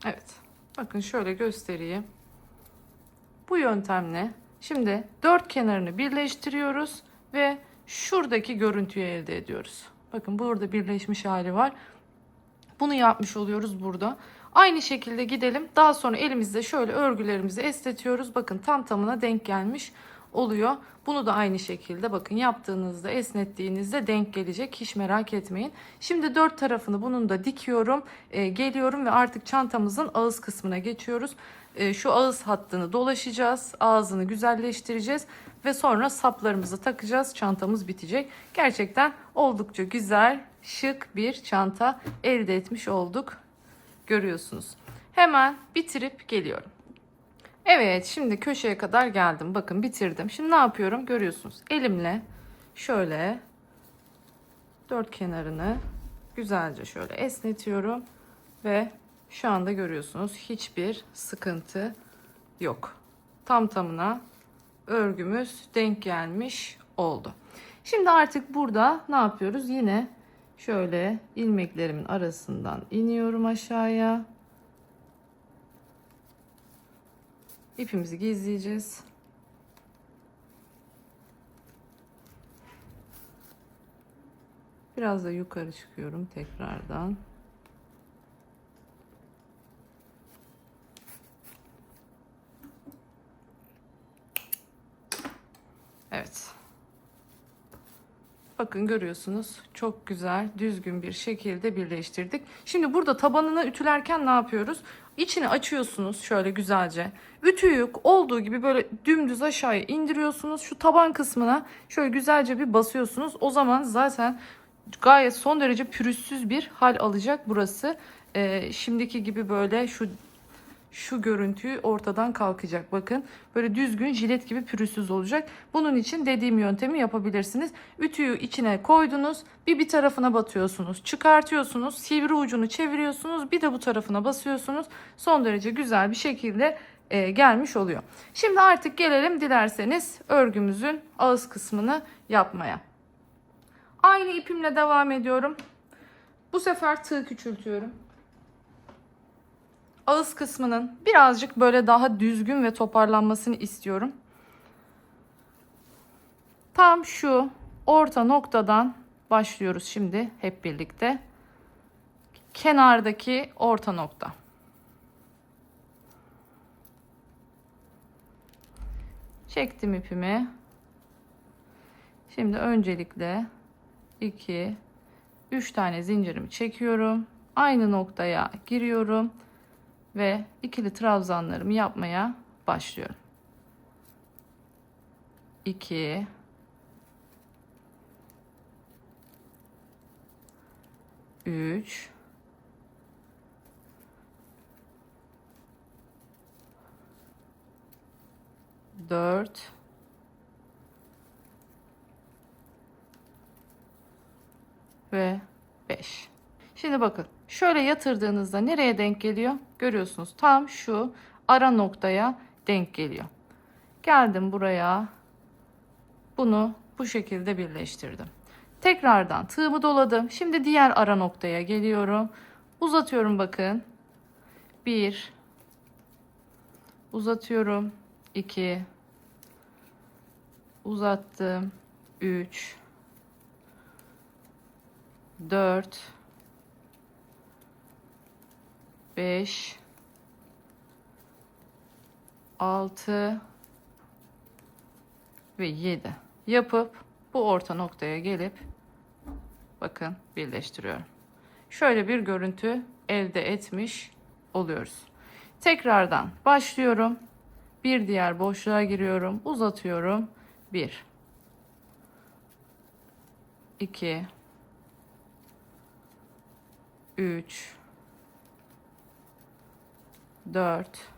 Evet. Bakın şöyle göstereyim. Bu yöntemle şimdi dört kenarını birleştiriyoruz ve şuradaki görüntüyü elde ediyoruz. Bakın burada birleşmiş hali var. Bunu yapmış oluyoruz burada. Aynı şekilde gidelim. Daha sonra elimizde şöyle örgülerimizi esnetiyoruz. Bakın tam tamına denk gelmiş oluyor. Bunu da aynı şekilde bakın yaptığınızda, esnettiğinizde denk gelecek. Hiç merak etmeyin. Şimdi dört tarafını bunun da dikiyorum. Geliyorum ve artık çantamızın ağız kısmına geçiyoruz. Şu ağız hattını dolaşacağız. Ağzını güzelleştireceğiz. Ve sonra saplarımızı takacağız. Çantamız bitecek. Gerçekten oldukça güzel, şık bir çanta elde etmiş olduk. Görüyorsunuz. Hemen bitirip geliyorum. Evet, şimdi köşeye kadar geldim. Bakın bitirdim. Şimdi ne yapıyorum? Görüyorsunuz. Elimle şöyle dört kenarını güzelce şöyle esnetiyorum ve şu anda görüyorsunuz hiçbir sıkıntı yok. Tam tamına örgümüz denk gelmiş oldu. Şimdi artık burada ne yapıyoruz? Yine şöyle ilmeklerimin arasından iniyorum aşağıya. İpimizi gizleyeceğiz. Biraz da yukarı çıkıyorum tekrardan. Evet. Bakın görüyorsunuz çok güzel düzgün bir şekilde birleştirdik. Şimdi burada tabanını ütülerken ne yapıyoruz? İçini açıyorsunuz şöyle güzelce. Ütüyü olduğu gibi böyle dümdüz aşağıya indiriyorsunuz. Şu taban kısmına şöyle güzelce bir basıyorsunuz. O zaman zaten gayet son derece pürüzsüz bir hal alacak burası. Şimdiki gibi böyle şu görüntüyü ortadan kalkacak. Bakın böyle düzgün jilet gibi pürüzsüz olacak. Bunun için dediğim yöntemi yapabilirsiniz. Ütüyü içine koydunuz. Bir tarafına batıyorsunuz. Çıkartıyorsunuz. Sivri ucunu çeviriyorsunuz. Bir de bu tarafına basıyorsunuz. Son derece güzel bir şekilde gelmiş oluyor. Şimdi artık gelelim dilerseniz örgümüzün ağız kısmını yapmaya. Aynı ipimle devam ediyorum. Bu sefer tığ küçültüyorum. Ağız kısmının birazcık böyle daha düzgün ve toparlanmasını istiyorum. Tam şu orta noktadan başlıyoruz şimdi hep birlikte. Kenardaki orta nokta. Çektim ipimi. Şimdi öncelikle 2 3 tane zincirimi çekiyorum. Aynı noktaya giriyorum. Ve ikili trabzanlarımı yapmaya başlıyorum. 2 3 4 ve 5. Şimdi bakın şöyle yatırdığınızda nereye denk geliyor? Görüyorsunuz tam şu ara noktaya denk geliyor. Geldim buraya. Bunu bu şekilde birleştirdim. Tekrardan tığımı doladım. Şimdi diğer ara noktaya geliyorum. Uzatıyorum bakın. 1 uzatıyorum. 2 uzattım. 3 4 5 6 ve 7 yapıp bu orta noktaya gelip bakın birleştiriyorum. Şöyle bir görüntü elde etmiş oluyoruz. Tekrardan başlıyorum. Bir diğer boşluğa giriyorum. Uzatıyorum. 1 2 3 4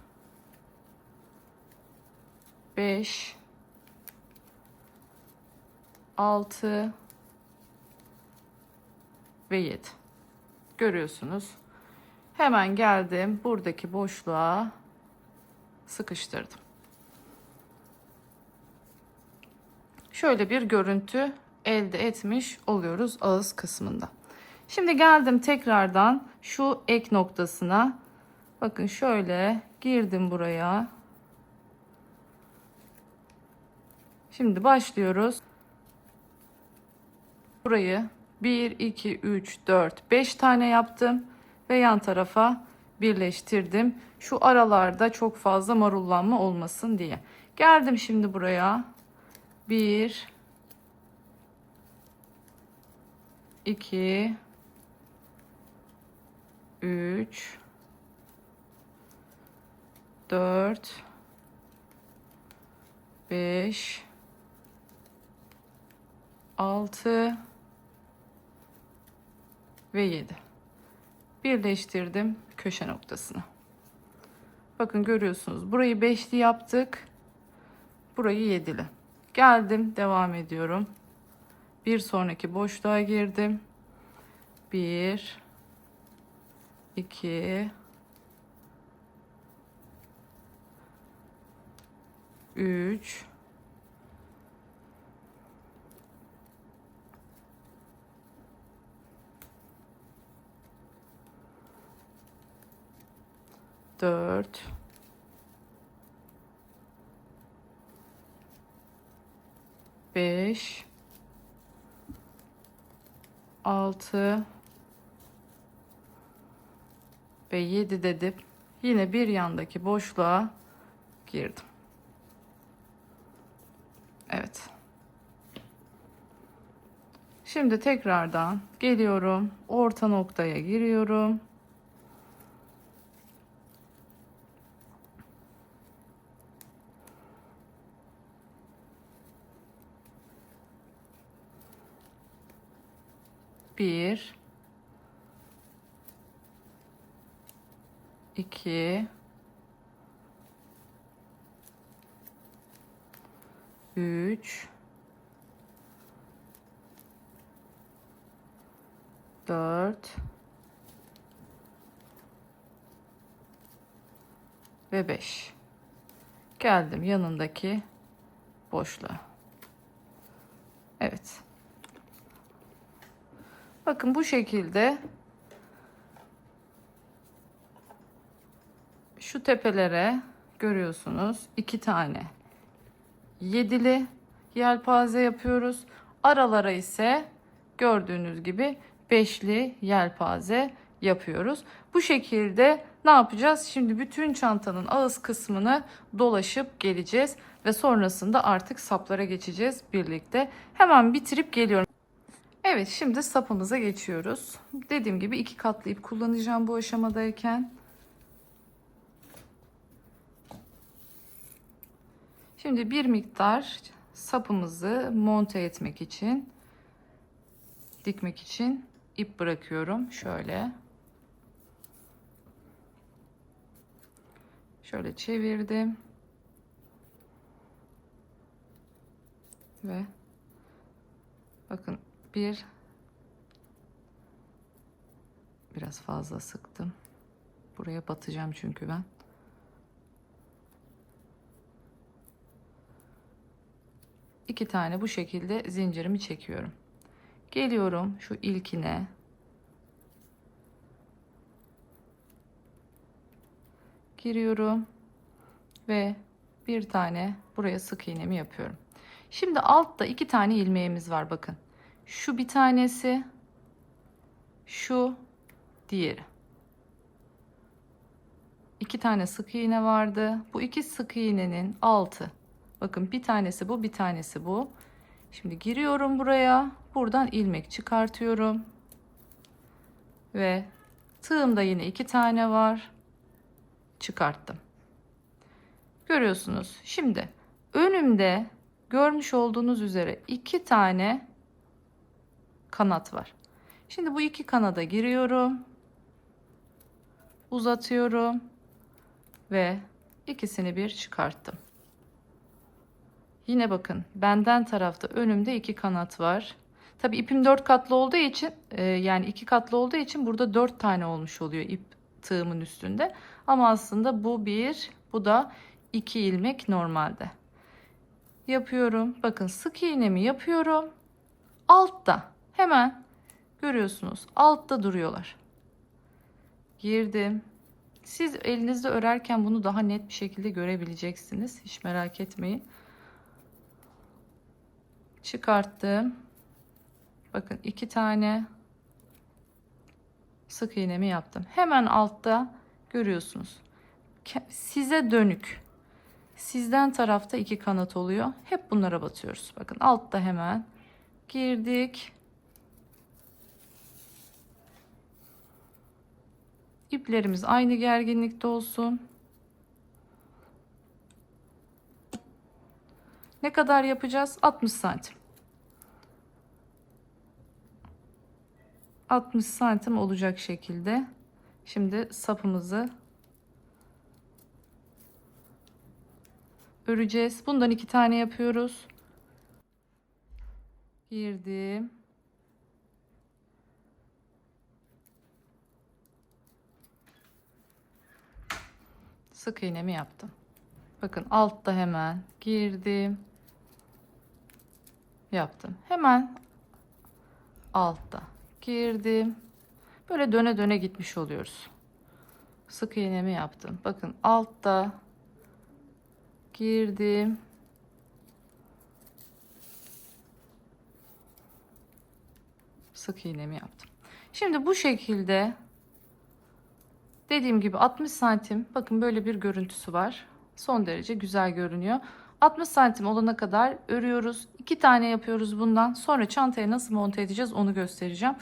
5 6 ve 7. Görüyorsunuz. Hemen geldim. Buradaki boşluğa sıkıştırdım. Şöyle bir görüntü elde etmiş oluyoruz ağız kısmında. Şimdi geldim tekrardan şu ek noktasına. Bakın şöyle girdim buraya. Şimdi başlıyoruz. Burayı 1, 2, 3, 4, 5 tane yaptım ve yan tarafa birleştirdim. Şu aralarda çok fazla marullanma olmasın diye. Geldim şimdi buraya. 1, 2, 3, 4, 5, 6 ve 7. Birleştirdim köşe noktasına. Bakın görüyorsunuz. Burayı 5'li yaptık. Burayı 7'li. Geldim, devam ediyorum. Bir sonraki boşluğa girdim. 1, 2, 3, 4, 5, 6 ve 7 dedim. Yine bir yandaki boşluğa girdim. Evet. Şimdi tekrardan geliyorum. Orta noktaya giriyorum. Bir, iki, üç, 4 ve 5. Geldim yanındaki boşluğa. Evet. Bakın bu şekilde şu tepelere görüyorsunuz 2 tane 7'li yelpaze yapıyoruz. Aralara ise gördüğünüz gibi 5'li yelpaze yapıyoruz. Bu şekilde ne yapacağız? Şimdi bütün çantanın ağız kısmını dolaşıp geleceğiz ve sonrasında artık saplara geçeceğiz birlikte. Hemen bitirip geliyorum. Evet, şimdi sapımıza geçiyoruz. Dediğim gibi 2 katlı ip kullanacağım bu aşamadayken. Şimdi bir miktar sapımızı monte etmek için, dikmek için ip bırakıyorum. Şöyle çevirdim. Ve bakın biraz fazla sıktım. Buraya batacağım çünkü ben. İki tane bu şekilde zincirimi çekiyorum. Geliyorum şu ilkine. Giriyorum ve bir tane buraya sık iğnemi yapıyorum. Şimdi altta 2 tane ilmeğimiz var bakın. Şu bir tanesi, şu diğeri. 2 tane sık iğne vardı. Bu 2 sık iğnenin altı. Bakın bir tanesi bu, bir tanesi bu. Şimdi giriyorum buraya. Buradan ilmek çıkartıyorum. Ve tığımda yine 2 tane var. Çıkarttım. Görüyorsunuz. Şimdi önümde görmüş olduğunuz üzere 2 tane kanat var. Şimdi bu 2 kanada giriyorum. Uzatıyorum. Ve ikisini bir çıkarttım. Yine bakın benden tarafta önümde 2 kanat var. Tabi ipim 4 katlı olduğu için yani 2 katlı olduğu için burada 4 tane olmuş oluyor ip tığımın üstünde. Ama aslında bu 1, bu da 2 ilmek normalde. Yapıyorum. Bakın sık iğnemi yapıyorum. Altta hemen görüyorsunuz. Altta duruyorlar. Girdim. Siz elinizde örerken bunu daha net bir şekilde görebileceksiniz. Hiç merak etmeyin. çıkarttım. Bakın 2 tane sık iğnemi yaptım. Hemen altta görüyorsunuz. Size dönük. Sizden tarafta 2 kanat oluyor. Hep bunlara batıyoruz. Bakın altta hemen girdik. İplerimiz aynı gerginlikte olsun. Ne kadar yapacağız? 60 santim. 60 santim olacak şekilde. Şimdi sapımızı öreceğiz. Bundan 2 tane yapıyoruz. Girdim. Sık iğnemi yaptım. Bakın altta hemen girdim. Yaptım. Hemen altta girdim. Böyle döne döne gitmiş oluyoruz. Sık iğnemi yaptım. Bakın altta girdim. Sık iğnemi yaptım. Şimdi bu şekilde dediğim gibi 60 santim, bakın böyle bir görüntüsü var. Son derece güzel görünüyor. 60 santim olana kadar örüyoruz. 2 tane yapıyoruz bundan. Sonra çantaya nasıl monte edeceğiz onu göstereceğim.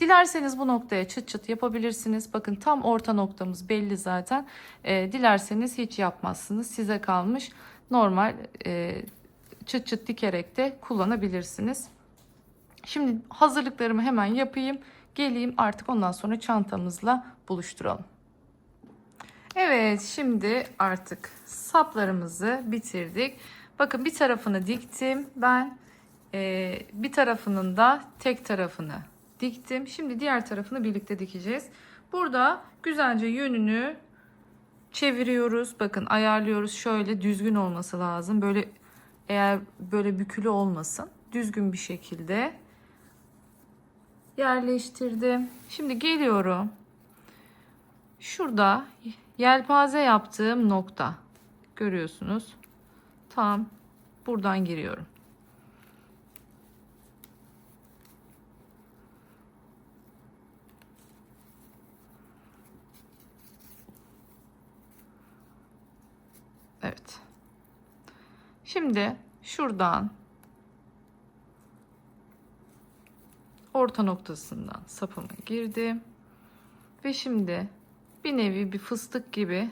Dilerseniz bu noktaya çıt çıt yapabilirsiniz. Bakın tam orta noktamız belli zaten. Dilerseniz hiç yapmazsınız. Size kalmış. Normal çıt çıt dikerek de kullanabilirsiniz. Şimdi hazırlıklarımı hemen yapayım. Geleyim artık ondan sonra çantamızla buluşturalım. Evet, şimdi artık saplarımızı bitirdik. Bakın bir tarafını diktim. Ben bir tarafının da tek tarafını diktim. Şimdi diğer tarafını birlikte dikeceğiz. Burada güzelce yönünü çeviriyoruz. Bakın ayarlıyoruz. Şöyle düzgün olması lazım. Böyle eğer böyle bükülü olmasın. Düzgün bir şekilde yerleştirdim. Şimdi geliyorum. Şurada yelpaze yaptığım nokta görüyorsunuz. Tam buradan giriyorum. Evet. Şimdi şuradan orta noktasından sapıma girdim. Ve şimdi bir nevi bir fıstık gibi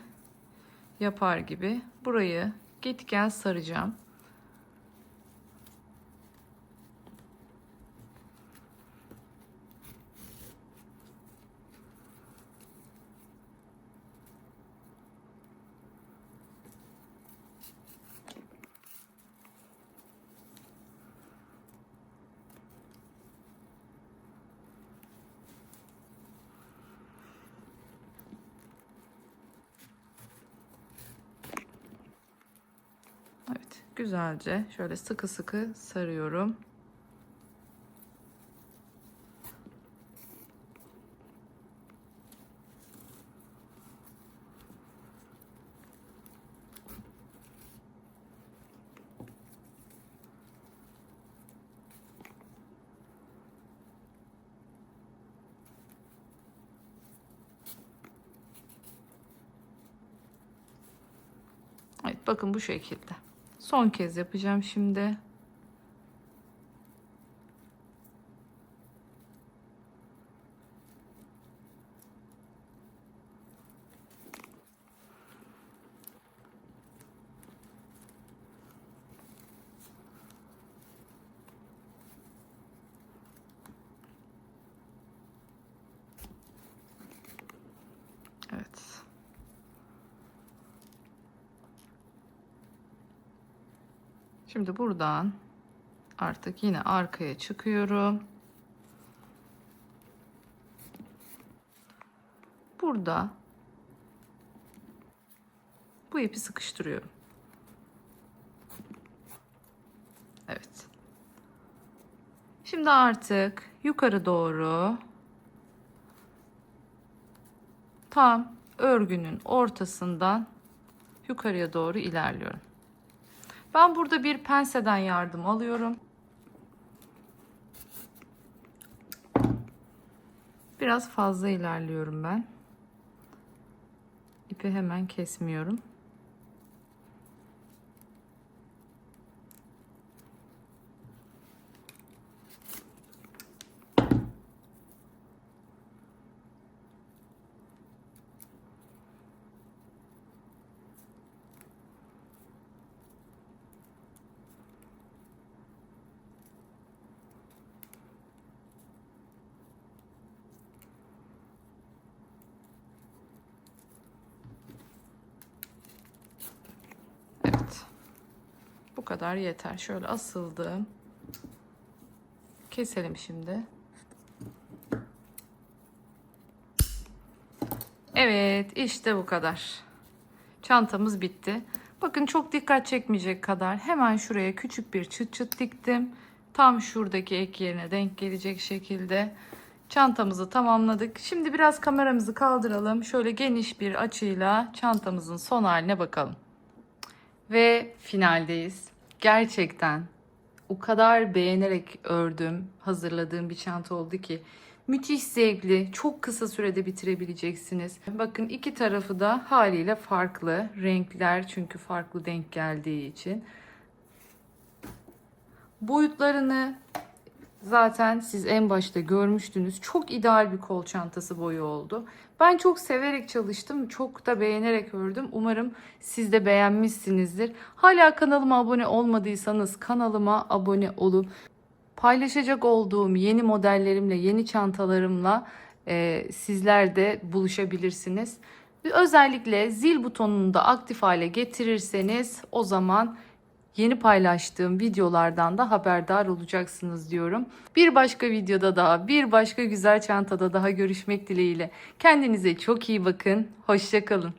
yapar gibi burayı git gel saracağım. Evet, güzelce şöyle sıkı sıkı sarıyorum. Evet, bakın bu şekilde. Son kez yapacağım şimdi. Evet. Şimdi buradan artık yine arkaya çıkıyorum. Burada bu ipi sıkıştırıyorum. Evet. Şimdi artık yukarı doğru tam örgünün ortasından yukarıya doğru ilerliyorum. Ben burada bir penseden yardım alıyorum. Biraz fazla ilerliyorum ben. İpi hemen kesmiyorum. Evet. Bu kadar yeter. Şöyle asıldım. Keselim şimdi. Evet, işte bu kadar. Çantamız bitti. Bakın çok dikkat çekmeyecek kadar hemen şuraya küçük bir çıt çıt diktim. Tam şuradaki ek yerine denk gelecek şekilde çantamızı tamamladık. Şimdi biraz kameramızı kaldıralım. Şöyle geniş bir açıyla çantamızın son haline bakalım. Ve finaldeyiz. Gerçekten o kadar beğenerek ördüm, hazırladığım bir çanta oldu ki müthiş zevkli, çok kısa sürede bitirebileceksiniz. Bakın iki tarafı da haliyle farklı renkler, çünkü farklı denk geldiği için. Boyutlarını zaten siz en başta görmüştünüz. Çok ideal bir kol çantası boyu oldu. Ben çok severek çalıştım. Çok da beğenerek ördüm. Umarım siz de beğenmişsinizdir. Hala kanalıma abone olmadıysanız kanalıma abone olup paylaşacak olduğum yeni modellerimle, yeni çantalarımla sizler de buluşabilirsiniz. Özellikle zil butonunu da aktif hale getirirseniz o zaman yeni paylaştığım videolardan da haberdar olacaksınız diyorum. Bir başka videoda daha, bir başka güzel çantada daha görüşmek dileğiyle. Kendinize çok iyi bakın. Hoşça kalın.